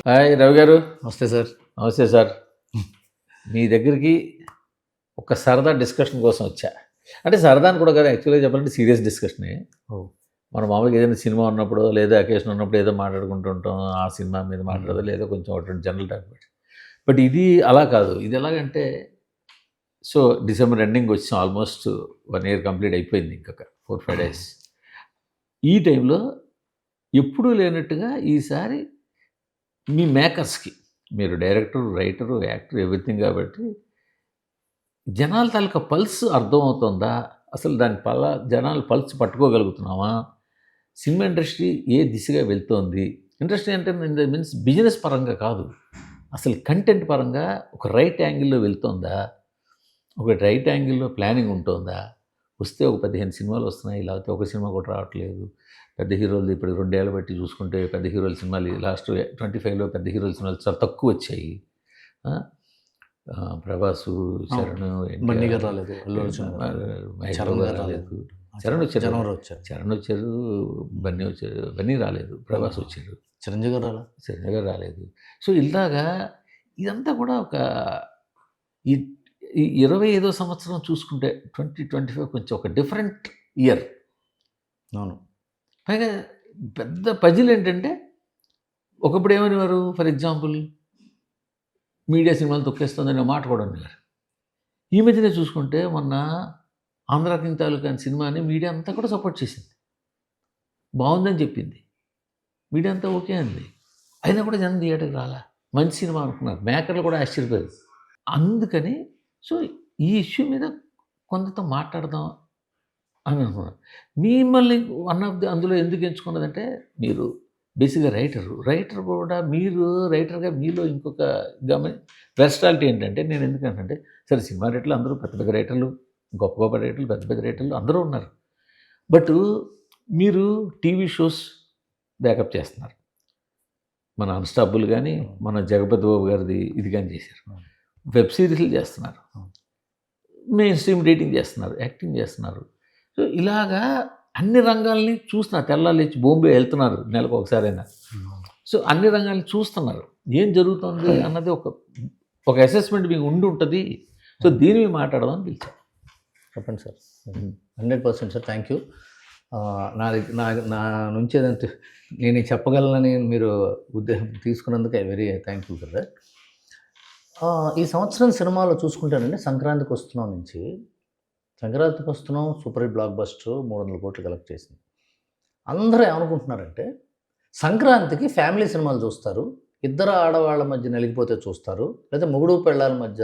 Hi Ravi గారు. నమస్తే sir. నమస్తే సార్. మీ దగ్గరికి ఒక సరదా డిస్కషన్ కోసం వచ్చా. అంటే సరదా అని కూడా కాదు, యాక్చువల్గా చెప్పాలంటే సీరియస్ డిస్కషనే. ఓహ్! మనం మామూలుగా ఏదైనా సినిమా ఉన్నప్పుడు లేదా అకేషన్ ఉన్నప్పుడు ఏదో మాట్లాడుకుంటూ ఉంటాం. ఆ సినిమా మీద మాట్లాడదు, లేదా కొంచెం ఒకటి రెండు జనరల్ టాపిక్. బట్ ఇది అలా కాదు. ఇది ఎలాగంటే, సో డిసెంబర్ ఎండింగ్ వచ్చాం, ఆల్మోస్ట్ 1 year కంప్లీట్ అయిపోయింది, ఇంకొక 4-5 days. ఈ టైంలో ఎప్పుడూ లేనట్టుగా ఈసారి మీ మేకర్స్కి, మీరు డైరెక్టర్, రైటరు, యాక్టర్, ఎవ్రీథింగ్ కాబట్టి జనాల తాలూకా పల్స్ అర్థమవుతుందా? అసలు దాని జనాల పల్స్ పట్టుకోగలుగుతున్నామా? సినిమా ఇండస్ట్రీ ఏ దిశగా వెళ్తోంది? ఇండస్ట్రీ అంటే మీన్స్ బిజినెస్ పరంగా కాదు, అసలు కంటెంట్ పరంగా ఒక రైట్ యాంగిల్లో వెళ్తోందా? ఒక రైట్ యాంగిల్లో ప్లానింగ్ ఉంటుందా? వస్తే ఒక 15 సినిమాలు వస్తున్నాయి, లేకపోతే ఒక సినిమా కూడా రావట్లేదు. పెద్ద హీరోలు ఇప్పుడు 2 ఏళ్ళ బట్టి చూసుకుంటే పెద్ద హీరోల సినిమాలు లాస్ట్ 25లో పెద్ద హీరోల సినిమాలు చాలా తక్కువ వచ్చాయి. ప్రభాసు, చరణ్, బన్నీ గారు రాలేదు, అల్లు అర్జున్ మహేష్ బాబు గారు రాలేదు. చరణ్ వచ్చారు, బన్నీ వచ్చారు, బన్నీ రాలేదు, ప్రభాస్ వచ్చారు, చిరంజీవి గారు రాలేదు. సో ఇలాగా ఇదంతా కూడా ఒక ఈ 25వ సంవత్సరం చూసుకుంటే 2025 కొంచెం ఒక డిఫరెంట్ ఇయర్. అవును. పైగా పెద్ద పజిల్ ఏంటంటే, ఒకప్పుడు ఏమనేవారు, ఫర్ ఎగ్జాంపుల్ మీడియా సినిమాలు తొక్కేస్తుందనే మాట కూడా అనేవారు. ఈ మధ్యనే చూసుకుంటే మొన్న ఆంధ్ర కింగ్ తాలూకా అనే సినిమాని మీడియా అంతా కూడా సపోర్ట్ చేసింది, బాగుందని చెప్పింది, మీడియా అంతా ఓకే అంది. అయినా కూడా జనం థియేటర్కి రాలా, మంచి సినిమా అనుకున్నారు, మేకర్లు కూడా ఆశ్చర్యపోయారు. అందుకని సో ఈ ఇష్యూ మీద కొంతతో మాట్లాడదాం అని అనుకున్నాను. మిమ్మల్ని వన్ ఆఫ్ ది అందులో ఎందుకు ఎంచుకున్నదంటే, మీరు బేసిక్గా రైటర్ కూడా, మీరు రైటర్గా మీలో ఇంకొక వెర్స్టాలిటీ ఏంటంటే, నేను ఎందుకంటే సరే సినిమా రైటర్లు అందరూ పెద్ద పెద్ద రైటర్లు, గొప్ప గొప్ప రైటర్లు, పెద్ద పెద్ద రైటర్లు అందరూ ఉన్నారు. బట్ మీరు టీవీ షోస్ బ్యాకప్ చేస్తున్నారు. మన అన్స్టాపుల్ కానీ, మన జగపతి బాబు గారిది ఇది కానీ చేశారు, వెబ్ సిరీస్లు చేస్తున్నారు, మెయిన్ స్ట్రీమ్ రేటింగ్ చేస్తున్నారు, యాక్టింగ్ చేస్తున్నారు. సో ఇలాగా అన్ని రంగాల్ని చూస్తున్నారు. తెల్లారు లేచి బాంబే వెళ్తున్నారు నెలకు ఒకసారైనా. సో అన్ని రంగాల్ని చూస్తున్నారు, ఏం జరుగుతుంది అన్నది ఒక అసెస్మెంట్ మీకు ఉండి ఉంటుంది. సో దీని మీద మాట్లాడదామని పిలిచాను. చెప్పండి సార్. 100% sir, thank you. నా నుంచి ఏదంటే నేను చెప్పగలనని మీరు ఉద్దేశం తీసుకున్నందుకు వెరీ థ్యాంక్ఫుల్ ఫర్ దట్. ఈ సంవత్సరం సినిమాలో చూసుకుంటానండి, సంక్రాంతికి వస్తున్నాం, సూపర్ హిట్ బ్లాక్ బస్టర్ 300 కోట్లు కలెక్ట్ చేసింది. అందరూ ఏమనుకుంటున్నారంటే, సంక్రాంతికి ఫ్యామిలీ సినిమాలు చూస్తారు, ఇద్దరు ఆడవాళ్ళ మధ్య నలిగిపోతే చూస్తారు, లేదా మొగుడు పెళ్ళాల మధ్య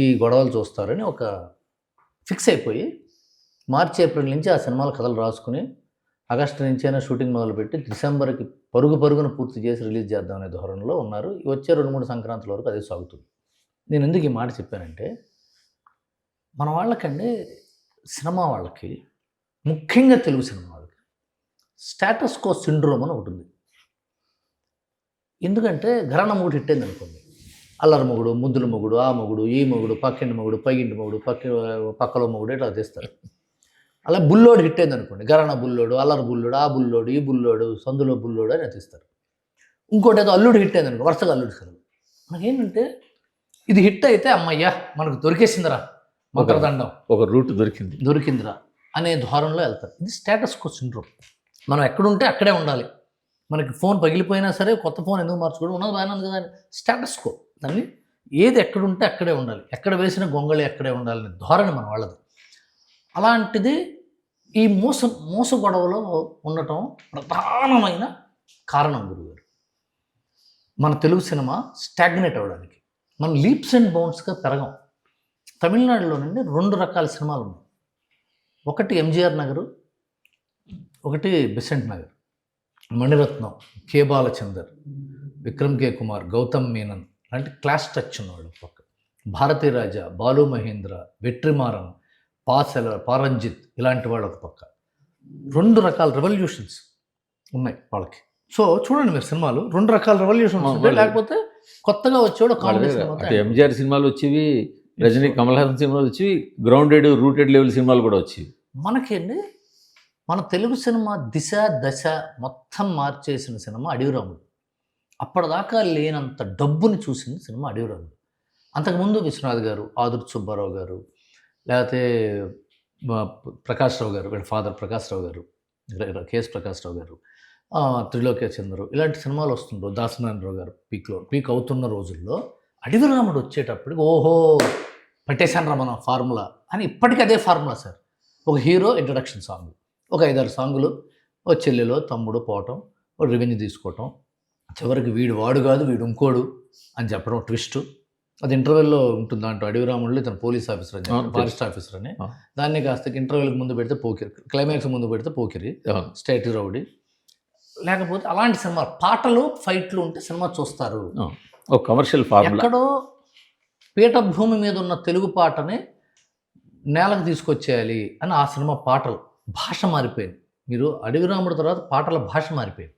ఈ గొడవలు చూస్తారని ఒక ఫిక్స్ అయిపోయి మార్చి ఏప్రిల్ నుంచి ఆ సినిమాల కథలు రాసుకుని ఆగస్టు నుంచి అయినా షూటింగ్ మొదలుపెట్టి డిసెంబర్కి పరుగున పూర్తి చేసి రిలీజ్ చేద్దామనే ధోరణిలో ఉన్నారు. వచ్చే 2-3 సంక్రాంతుల వరకు అదే సాగుతుంది. నేను ఎందుకు ఈ మాట చెప్పానంటే, మన వాళ్ళకండి, సినిమా వాళ్ళకి, ముఖ్యంగా తెలుగు సినిమా వాళ్ళకి స్టేటస్ కో సిండ్రోమ్ అని ఒకటి ఉంది. ఎందుకంటే ఘరానా మొగుడు హిట్ అయింది అనుకోండి, అల్లరి మొగుడు, ముద్దుల మొగుడు, ఆ మొగుడు, ఈ మొగుడు, పక్కింటి మొగుడు, పైగింటి మొగుడు, పక్కలో మొగుడు, ఇట్లా తీస్తారు. అలా బుల్లోడు హిట్ అయింది అనుకోండి, ఘరానా బుల్లోడు, అల్లరి బుల్లోడు, ఆ బుల్లోడు, ఈ బుల్లోడు, సందులో బుల్లోడు అని తీస్తారు. ఇంకోటి ఏదో అల్లుడు హిట్ అయింది అనుకో, వరుసగా అల్లుడు కథలు. మనకేంటంటే ఇది హిట్ అయితే అమ్మయ్యా మనకు దొరికేసిందిరా, మంత్రదండం, ఒక రూట్ దొరికిందిరా అనే ధోరణిలో వెళ్తారు. ఇది స్టేటస్ కో సిండ్రోమ్. మనం ఎక్కడుంటే అక్కడే ఉండాలి. మనకి ఫోన్ పగిలిపోయినా సరే కొత్త ఫోన్ ఎందుకు మార్చుకోవడం, ఉన్నది బాగానే ఉంది కదా అని స్టేటస్ కో. దాన్ని ఏది ఎక్కడుంటే అక్కడే ఉండాలి, ఎక్కడ వేసిన గొంగళి అక్కడే ఉండాలనే ధోరణి మన వాళ్ళది. అలాంటిది ఈ మోస గొడవలో ఉండటం ప్రధానమైన కారణం గురుగారు. మన తెలుగు సినిమా స్టాగ్నేట్ అవ్వడానికి మనం లీప్స్ అండ్ బౌండ్స్గా పెరగం. తమిళనాడులో నుండి 2 రకాల సినిమాలు ఉన్నాయి. ఒకటి ఎంజీఆర్ నగరు, ఒకటి బెసెంట్ నగర్. మణిరత్నం, కే బాలచందర్, విక్రమ్ కే కుమార్, గౌతమ్ మీనన్ లాంటి క్లాస్ టచ్ ఉన్నవాళ్ళు పక్క, భారతీ రాజా, బాలు మహేంద్ర, వెట్రిమారన్, పారంజిత్ ఇలాంటి వాళ్ళు ఒక పక్క. 2 రకాల రెవల్యూషన్స్ ఉన్నాయి వాళ్ళకి. సో చూడండి మీరు సినిమాలు, 2 రకాల రెవల్యూషన్స్ ఉంటాయి. లేకపోతే కొత్తగా వచ్చేవాడు ఎంజీఆర్ సినిమాలు వచ్చేవి, రజనీ కమల్ హాసన్ సినిమాలు వచ్చేవి, గ్రౌండెడ్ రూటెడ్ లెవెల్ సినిమాలు కూడా వచ్చేవి. మనకేంటి, మన తెలుగు సినిమా దశ మొత్తం మార్చేసిన సినిమా అడవిరాముడు. అప్పటిదాకా లేనంత డబ్బుని చూసింది సినిమా అడవిరాముడు. అంతకుముందు విశ్వనాథ్ గారు, ఆదుర్తి సుబ్బారావు గారు, లేకపోతే ప్రకాష్ రావు గారు, వీళ్ళ ఫాదర్ ప్రకాష్ రావు గారు, కేఎస్ ప్రకాష్ రావు గారు, త్రిలోక్య చంద్రు, ఇలాంటి సినిమాలు వస్తుండ్రు. దాసనారాయణరావు గారు పీక్ అవుతున్న రోజుల్లో అడవిరాముడు వచ్చేటప్పటికి ఓహో పట్టేశాను రా మనం ఫార్ములా అని. ఇప్పటికీ అదే ఫార్ములా సార్. ఒక హీరో ఇంట్రడక్షన్ సాంగ్, ఒక 5-6 సాంగులు, ఓ చెల్లెలో తమ్ముడు పోవటం, ఓ రెవెన్యూ తీసుకోవటం, చివరికి వీడు వాడు కాదు వీడు ఇంకోడు అని చెప్పడం ట్విస్ట్. అది ఇంటర్వెల్లో ఉంటుంది. దాంట్లో అడవిరాముడిలో ఇతను పోలీస్ ఆఫీసర్ అని, ఫారెస్ట్ ఆఫీసర్ అని. దాన్ని కాస్త ఇంటర్వెల్కి ముందు పెడితే పోకిరి, క్లైమాక్స్ ముందు పెడితే పోకిరి, స్టేట్ రౌడీ. లేకపోతే అలాంటి సినిమా పాటలు ఫైట్లు ఉంటే సినిమా చూస్తారు. ఒక కమర్షియల్ ఫార్ములా. ఎక్కడో పీఠభూమి మీద ఉన్న తెలుగు పాటని నేలకు తీసుకొచ్చేయాలి అని ఆ సినిమా పాటలు భాష మారిపోయింది. మీరు అడవిరాముడి తర్వాత పాటల భాష మారిపోయింది.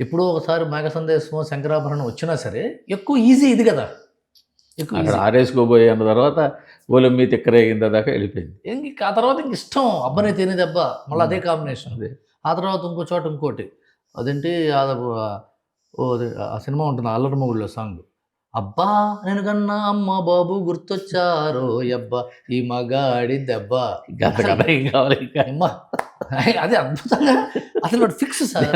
ఎప్పుడో ఒకసారి మేఘ సందేశమో శంకరాభరణం వచ్చినా సరే ఎక్కువ ఈజీ ఇది కదా, ఎక్కువ అక్కడ ఆరేసుకోబోయే అన్న తర్వాత ఓలం మీ తిక్కరేగింద దాకా వెళ్ళిపోయింది. ఆ తర్వాత ఇంక ఇష్టం అబ్బనే తినే దెబ్బ, మళ్ళీ అదే కాంబినేషన్. అదే ఆ తర్వాత ఇంకో చోట ఇంకోటి, అదేంటి ఆ సినిమా ఉంటుంది అల్లరి మొగుడులో సాంగ్, అబ్బా నేను కన్నా అమ్మ బాబు గుర్తొచ్చారో అబ్బా ఈ మగాడి దెబ్బ అది అద్భుతంగా అసలు ఫిక్స్ సార్.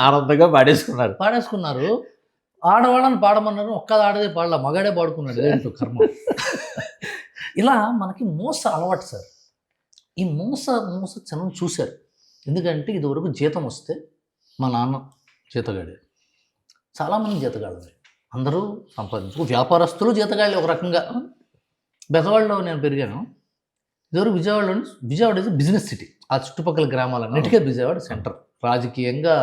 ఆనందంగా పాడేసుకున్నారు. ఆడవాళ్ళని పాడమన్నారు, ఒక్కది ఆడదే పాడలా, మగాడే పాడుకున్నాడు. ఏంటో కర్మ. ఇలా మనకి మోస అలవాటు సార్. ఈ మోస జనం చూశారు. ఎందుకంటే ఇదివరకు జీతం వస్తే మా నాన్న జీతగాడే, చాలామంది జీతగాళ్ళే, అందరూ సంపాదించు వ్యాపారస్తులు జీతగాళ్ళే ఒక రకంగా. బెజవాడలో నేను పెరిగాను. ఇదివరకు విజయవాడ ఇస్ బిజినెస్ సిటీ. ఆ చుట్టుపక్కల గ్రామాలన్నిటికీ విజయవాడ సెంటర్. రాజకీయంగా,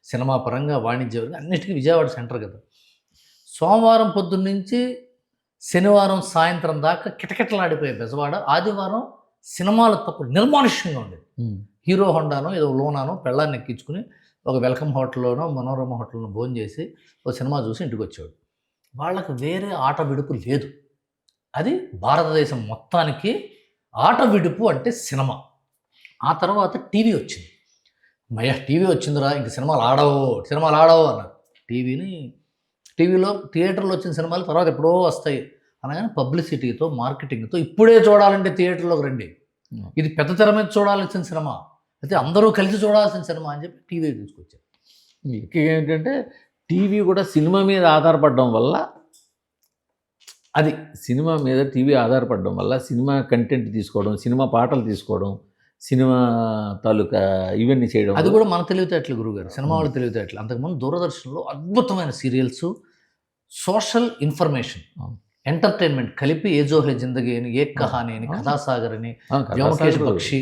సినిమా పరంగా, వాణిజ్యంగా అన్నిటికీ విజయవాడ సెంటర్ కదా. సోమవారం పొద్దున్న నుంచి శనివారం సాయంత్రం దాకా కిటకిటలాడిపోయే బెజవాడ ఆదివారం సినిమాలు తక్కువ నిర్మానుష్యంగా ఉండేది. హీరో హోండానో ఏదో లోనానో పెళ్ళాన్ని ఎక్కించుకుని ఒక వెల్కమ్ హోటల్లోనో మనోరమ హోటల్లోనో భోజనం చేసి ఒక సినిమా చూసి ఇంటికి వచ్చేవాడు. వాళ్ళకి వేరే ఆట విడుపు లేదు. అది భారతదేశం మొత్తానికి ఆట విడుపు అంటే సినిమా. ఆ తర్వాత టీవీ వచ్చింది. టీవీ వచ్చిందిరా ఇంక సినిమాలు ఆడవు అన్నారు. టీవీలో థియేటర్లో వచ్చిన సినిమాలు తర్వాత ఎప్పుడో వస్తాయి అనగానే పబ్లిసిటీతో మార్కెటింగ్తో ఇప్పుడే చూడాలంటే థియేటర్లోకి రండి, ఇది పెద్ద తెర మీద చూడాల్సిన సినిమా, అయితే అందరూ కలిసి చూడాల్సిన సినిమా అని చెప్పి టీవీ తీసుకొచ్చారు. ఏంటంటే టీవీ కూడా సినిమా మీద ఆధారపడడం వల్ల, అది సినిమా మీద టీవీ ఆధారపడడం వల్ల సినిమా కంటెంట్ తీసుకోవడం, సినిమా పాటలు తీసుకోవడం, సినిమా తాలూకా ఇవన్నీ చేయడం, అది కూడా మన తెలివితేటలు గురుగారు, సినిమా వాళ్ళు తెలివితేటలు. అంతకుముందు దూరదర్శన్లో అద్భుతమైన సీరియల్స్, సోషల్ ఇన్ఫర్మేషన్, ఎంటర్టైన్మెంట్ కలిపి ఏజో హే జిందగీ అని, ఏక్ కహాని అని, కథాసాగర్ అని, వ్యోమకేష్ బక్షి.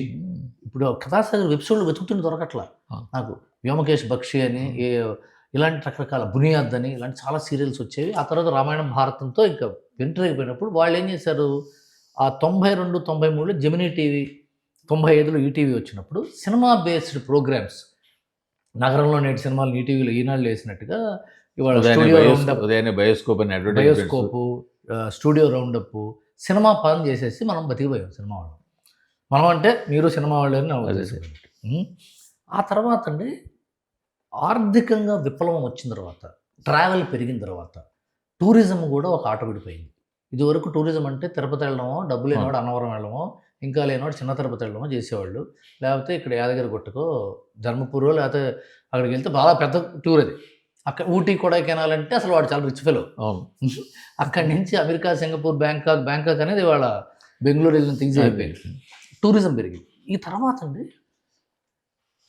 ఇప్పుడు కథాసాగర్ వెబ్సైట్లో వెతుకుతుంటే దొరకట్లా నాకు. వ్యోమకేష్ బక్షి అని, ఇలాంటి రకరకాల బునియాద్ అని, ఇలాంటి చాలా సీరియల్స్ వచ్చేవి. ఆ తర్వాత రామాయణం భారతంతో ఇంకా వెంటరైపోయినప్పుడు వాళ్ళు ఏం చేశారు, ఆ 92, 93లో జెమినీ టీవీ, 95లో ఈటీవీ వచ్చినప్పుడు సినిమా బేస్డ్ ప్రోగ్రామ్స్, నగరంలో నేటి సినిమాలు ఈటీవీలో ఈనాళ్ళు వేసినట్టుగా ఇవాళ బయోస్కోపు, స్టూడియో రౌండప్, సినిమా పని చేసేసి మనం బతికిపోయాం సినిమా వాళ్ళు. మనం అంటే మీరు సినిమా వాళ్ళు అని నాకు. ఆ తర్వాత అండి ఆర్థికంగా విప్లవం వచ్చిన తర్వాత, ట్రావెల్ పెరిగిన తర్వాత టూరిజం కూడా ఒక ఆట విడిపోయింది. ఇదివరకు టూరిజం అంటే తిరుపతి వెళ్ళడమో, డబ్బు లేనివాడు అన్నవరం వెళ్ళడమో, ఇంకా లేనివాడు చిన్న తిరుపతి వెళ్ళడమో చేసేవాళ్ళు. లేకపోతే ఇక్కడ యాదగిరి గుట్టకో, ధర్మపురో, లేకపోతే అక్కడికి వెళ్తే బాగా పెద్ద టూర్ అది. అక్కడ ఊటీ కొడైకెనాల్ అంటే అసలు వాడు చాలా రిచ్ ఫెలో. అక్కడి నుంచి అమెరికా, సింగపూర్, బ్యాంకాక్ అనేది వాళ్ళ బెంగళూరు వెళ్ళిన థింగ్స్ అయిపోయింది. టూరిజం పెరిగింది. ఈ తర్వాత అండి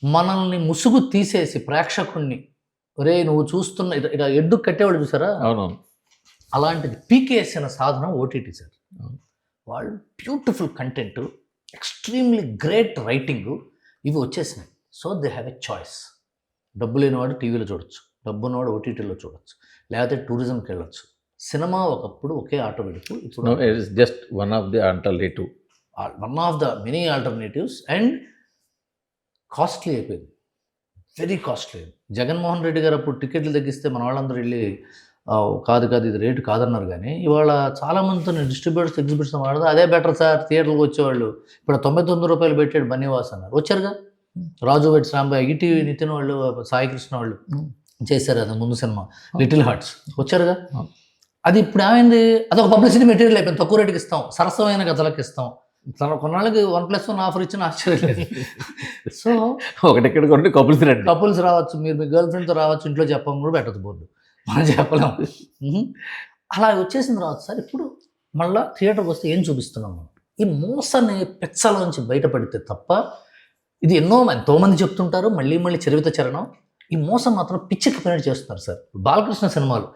మనల్ని ముసుగు తీసేసి ప్రేక్షకుణ్ణి, ఒరే నువ్వు చూస్తున్న ఇలా ఎడ్డు కట్టేవాళ్ళు చూసారా, అవునవును, అలాంటిది పీకేసిన సాధనం ఓటీటీ సార్. వాళ్ళు beautiful content, extremely great writing, ఇవి వచ్చేసినాయి. So they have a choice. డబ్బు లేనివాడు టీవీలో చూడొచ్చు, డబ్బు ఉన్నవాడు ఓటీటీలో చూడొచ్చు, లేకపోతే టూరిజంకి వెళ్ళొచ్చు. సినిమా ఒకప్పుడు ఒకే ఆట విడుపు, ఇప్పుడు just one of the many alternatives. And costly అయిపోయింది, వెరీ కాస్ట్లీ. జగన్మోహన్ రెడ్డి గారు అప్పుడు టికెట్లు తగ్గిస్తే మన వాళ్ళందరూ వెళ్ళి కాదు ఇది రేటు కాదన్నారు. కానీ ఇవాళ చాలామందితో నేను డిస్ట్రిబ్యూటర్స్, ఎగ్జిబిట్స్ వాడదా అదే బెటర్ సార్, థియేటర్కి వచ్చేవాళ్ళు. ఇప్పుడు 99 రూపాయలు పెట్టాడు బన్నీవాస్ అన్నారు, వచ్చారుగా. రాజు వెట్స్ రాంబాయ్, ఈటీవీ నితిన్ వాళ్ళు, సాయి కృష్ణ వాళ్ళు చేశారు కదా ముందు సినిమా లిటిల్ హార్ట్స్ వచ్చారుగా. అవును. అది ఇప్పుడు ఏమైంది, అదొక పబ్లిసిటీ మెటీరియల్ అయిపోయింది. తక్కువ రేటుకి ఇస్తాం, సరసమైన కథలకు ఇస్తాం. కొన్నాళ్ళకి 1+1 ఆఫర్ ఇచ్చిన ఆశ్చర్యం లేదు. సో ఒకటెక్కడ కొన్ని కపుల్స్ రండి. కపుల్స్ రావచ్చు, మీరు మీ గర్ల్ ఫ్రెండ్తో రావచ్చు, ఇంట్లో చెప్పం కూడా పెట్టదు బోర్డు, మనం చెప్పలేం. అలా వచ్చేసిన తర్వాత సార్ ఇప్పుడు మళ్ళీ థియేటర్కి వస్తే ఏం చూపిస్తున్నాం మనం, ఈ మోసాన్ని పెచ్చలోంచి బయటపడితే తప్ప, ఇది ఎంతోమంది చెప్తుంటారు, మళ్ళీ మళ్ళీ చరివిత చరణం, ఈ మోసం మాత్రం పిచ్చికి పని చేస్తున్నారు సార్. బాలకృష్ణ సినిమాలు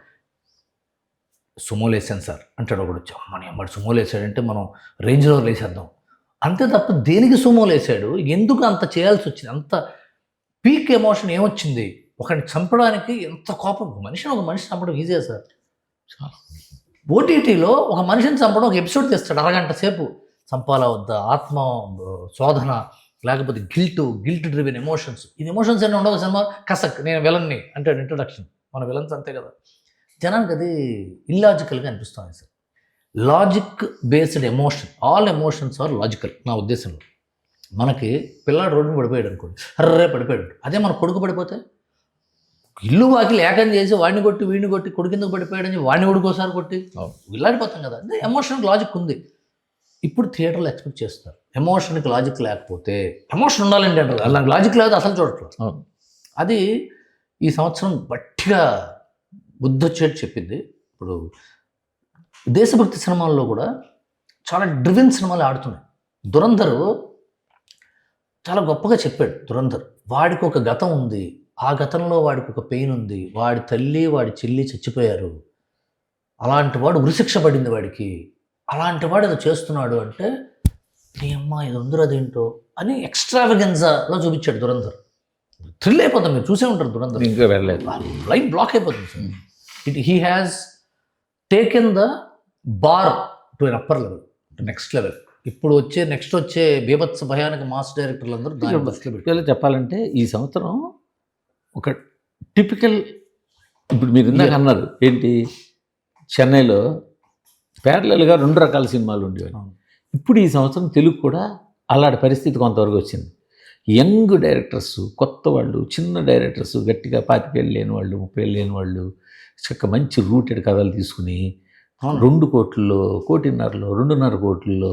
సుమోలు వేసాను సార్ అంటాడు ఒకడు, అమ్మని అమ్మడు సుమోలు వేసాడంటే మనం రేంజ్లో వేసేద్దాం అంతే తప్ప దేనికి సుమోలు వేసాడు, ఎందుకు అంత చేయాల్సి వచ్చింది, అంత పీక్ ఎమోషన్ ఏమొచ్చింది, ఒకరిని చంపడానికి ఎంత కోపం. ఒక మనిషి చంపడం ఈజీయా సార్. ఓటీటీలో ఒక మనిషిని చంపడం ఒక ఎపిసోడ్ తెస్తాడు, అరగంట సేపు చంపాలా వద్దా, ఆత్మ శోధన, లేకపోతే గిల్ట్ డ్రివెన్ ఎమోషన్స్. ఇది ఎమోషన్స్ అన్నీ ఉండవు సినిమా. కసక్ నేను విలన్ని అంటాడు ఇంట్రడక్షన్, మన విలన్స్ అంతే కదా. జనానికి అది ఇల్లాజికల్గా అనిపిస్తుంది sir. Logic based emotion, all emotions are logical నా ఉద్దేశంలో. మనకి పిల్లాడు రోడ్డుని పడిపోయాడు అనుకోండి, హర్రే పడిపోయాడు. అదే మన కొడుకు పడిపోతే ఇల్లు వాకిలు ఏకం చేసి వాడిని కొట్టి వీడిని కొట్టి కొడుకు ఎందుకు పడిపోయాడని వాడిని కొడుకోసారి కొట్టి ఇల్లాడిపోతాం కదా. అంటే ఎమోషన్కి లాజిక్ ఉంది. ఇప్పుడు థియేటర్లో ఎక్స్పెక్ట్ చేస్తారు ఎమోషన్కి లాజిక్ లేకపోతే, ఎమోషన్ ఉండాలండి అంటారు, అలాంటి లాజిక్ లేదు అసలు చూడట్లేదు. అది ఈ సంవత్సరం గట్టిగా బుద్ధొచ్చేట్టు చెప్పింది. ఇప్పుడు దేశభక్తి సినిమాల్లో కూడా చాలా డ్రివెన్ సినిమాలు ఆడుతున్నాయి. దురంధర్ చాలా గొప్పగా చెప్పాడు. దురంధర్ వాడికి ఒక గతం ఉంది, ఆ గతంలో వాడికి ఒక పెయిన్ ఉంది, వాడి తల్లి వాడి చెల్లి చచ్చిపోయారు, అలాంటి వాడు ఉరిశిక్ష పడింది వాడికి, అలాంటి వాడు అది చేస్తున్నాడు అంటే నీ అమ్మ ఇది ఉందిరా అదేంటో అని ఎక్స్ట్రావెగెన్జాలో చూపించాడు దురంధర్. థ్రిల్ అయిపోతాం, మీరు చూసే ఉంటారు దురంధర్, ఇంకా వెళ్ళలేదు, లైన్ బ్లాక్ అయిపోతుంది sir. He has taken the bar to an upper level, next level. ఇప్పుడు నెక్స్ట్ వచ్చే బీభత్స భయానక మాస్ డైరెక్టర్లు అందరూ దాని బస్లో ఇలా చెప్పాలంటే ఈ సంవత్సరం ఒక టిపికల్, ఇప్పుడు మీరు ఇందాక అన్నారు ఏంటి, చెన్నైలో ప్యారలల్గా 2 రకాల సినిమాలు ఉండేవి. ఇప్పుడు ఈ సంవత్సరం తెలుగు కూడా అలాంటి పరిస్థితి కొంతవరకు వచ్చింది. యంగ్ డైరెక్టర్స్, కొత్త వాళ్ళు, చిన్న డైరెక్టర్స్, గట్టిగా 25 ఏళ్ళు లేని వాళ్ళు, 30 ఏళ్ళు లేని వాళ్ళు చక్క మంచి రూటెడ్ కథలు తీసుకుని 2 కోట్లలో, 1.5 కోట్లలో, 2.5 కోట్లలో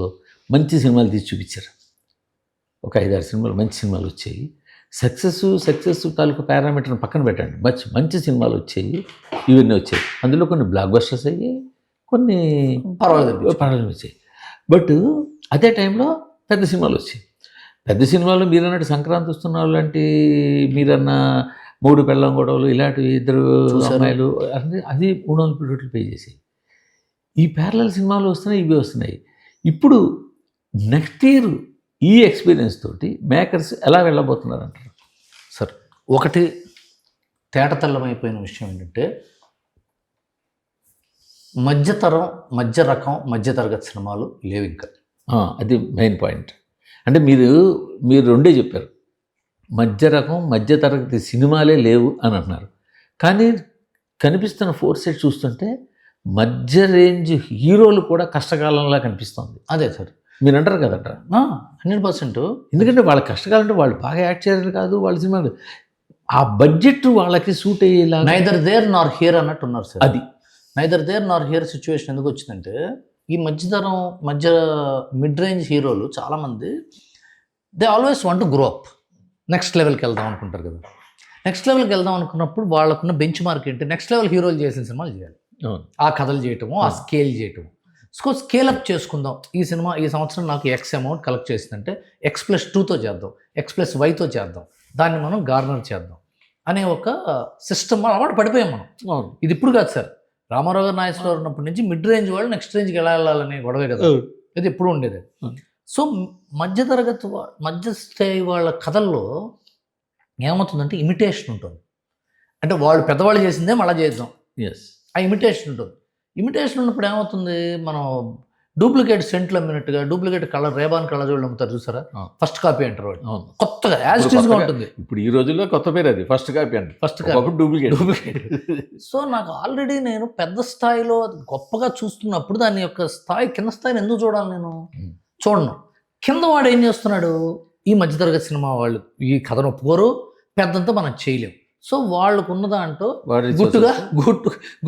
మంచి సినిమాలు తీసి చూపించారు. ఒక 5-6 సినిమాలు మంచి సినిమాలు వచ్చాయి. సక్సెస్ తాలూకు పారామీటర్ని పక్కన పెట్టండి, మంచి సినిమాలు వచ్చాయి, ఇవన్నీ వచ్చాయి. అందులో కొన్ని బ్లాక్ బస్టర్స్ అయ్యాయి, కొన్ని పర్వాలేదు వచ్చాయి. బట్ అదే టైంలో పెద్ద సినిమాలు వచ్చాయి. పెద్ద సినిమాలు మీరన్నట్టు సంక్రాంతి వస్తున్నారు లాంటి, మీరన్న 3 పెళ్ళం గొడవలు, ఇలాంటి 2 అమ్మాయిలు, అది 300 కోట్లు పే చేసాయి. ఈ ప్యారలల్ సినిమాలు వస్తున్నాయి, ఇవి వస్తున్నాయి. ఇప్పుడు నెక్స్ట్ ఇయర్ ఈ ఎక్స్పీరియన్స్ తోటి మేకర్స్ ఎలా వెళ్ళబోతున్నారంటారు సార్? ఒకటి తేటతెల్లమైపోయిన విషయం ఏంటంటే, మధ్య రకం మధ్యతరగతి సినిమాలు లేవు ఇంకా. అది మెయిన్ పాయింట్. అంటే మీరు 2 చెప్పారు, మధ్య రకం మధ్యతరగతి సినిమాలే లేవు అని అంటున్నారు. కానీ కనిపిస్తున్న ఫోర్సెట్ చూస్తుంటే మధ్య రేంజ్ హీరోలు కూడా కష్టకాలంలా కనిపిస్తుంది. అదే సార్ మీరు అంటారు కదట, 100%. ఎందుకంటే వాళ్ళ కష్టకాలం అంటే వాళ్ళు బాగా యాక్ట్ చేయాలని కాదు, వాళ్ళ సినిమాలు ఆ బడ్జెట్ వాళ్ళకి సూట్ అయ్యేలా నైదర్ దేర్ నార్ హియర్ అన్నట్టు ఉన్నారు సార్. అది neither there Nar here situation ఎందుకు వచ్చిందంటే, ఈ మధ్య మిడ్ రేంజ్ హీరోలు చాలామంది they always want to grow up, next లెవెల్కి వెళ్దాం అనుకుంటారు కదా. నెక్స్ట్ లెవెల్కి వెళ్దాం అనుకున్నప్పుడు వాళ్ళకున్న బెంచ్ మార్క్ ఏంటి, నెక్స్ట్ లెవెల్ హీరోలు చేసిన సినిమాలు చేయాలి, ఆ కథలు చేయటము, ఆ స్కేల్ చేయటము. సో స్కేలప్ చేసుకుందాం. ఈ సంవత్సరం నాకు X అమౌంట్ కలెక్ట్ చేసిందంటే X+2తో చేద్దాం, X+Yతో చేద్దాం, దాన్ని మనం గార్నర్ చేద్దాం అనే ఒక సిస్టమ్ అలవాటు పడిపోయాం మనం. ఇది ఇప్పుడు కాదు సార్, రామారావు గారు, నాగేశ్వరరావు ఉన్నప్పటి నుంచి మిడ్ రేంజ్ వాళ్ళు నెక్స్ట్ రేంజ్కి ఎలా వెళ్ళాలనే గొడవే కదా, ఇది ఎప్పుడు ఉండేది. సో మధ్య స్థాయి వాళ్ళ కథల్లో ఏమవుతుందంటే ఇమిటేషన్ ఉంటుంది. అంటే వాళ్ళు పెద్దవాళ్ళు చేసిందే మళ్ళీ చేద్దాం, ఆ ఇమిటేషన్ ఉంటుంది. ఇమిటేషన్ ఉన్నప్పుడు ఏమవుతుంది, మనం డూప్లికేట్ సెంట్లు అమ్మినట్టుగా డూప్లికేట్ కలర్, రేబాన్ కళ్ళజోళ్ళు అమ్ముతారు చూసారా, ఫస్ట్ కాపీ అంటారు వాళ్ళు, కొత్తగా యాజ్ ఇట్ ఈస్గా ఉంటుంది. ఇప్పుడు ఈ రోజుల్లో కొత్త పేరు అది, ఫస్ట్ కాపీ అంటే, ఫస్ట్ కాపీ డూప్లికేట్. సో నాకు ఆల్రెడీ నేను పెద్ద స్థాయిలో గొప్పగా చూస్తున్నప్పుడు దాని యొక్క స్థాయి, కింద స్థాయిని ఎందుకు చూడాలి, నేను చూడను. కింద వాడు ఏం చేస్తున్నాడు, ఈ మధ్యతరగతి సినిమా వాళ్ళు ఈ కథను ఒప్పుకోరు, పెద్దంతా మనం చేయలేం. సో వాళ్ళకున్న దాంట్లో వాడి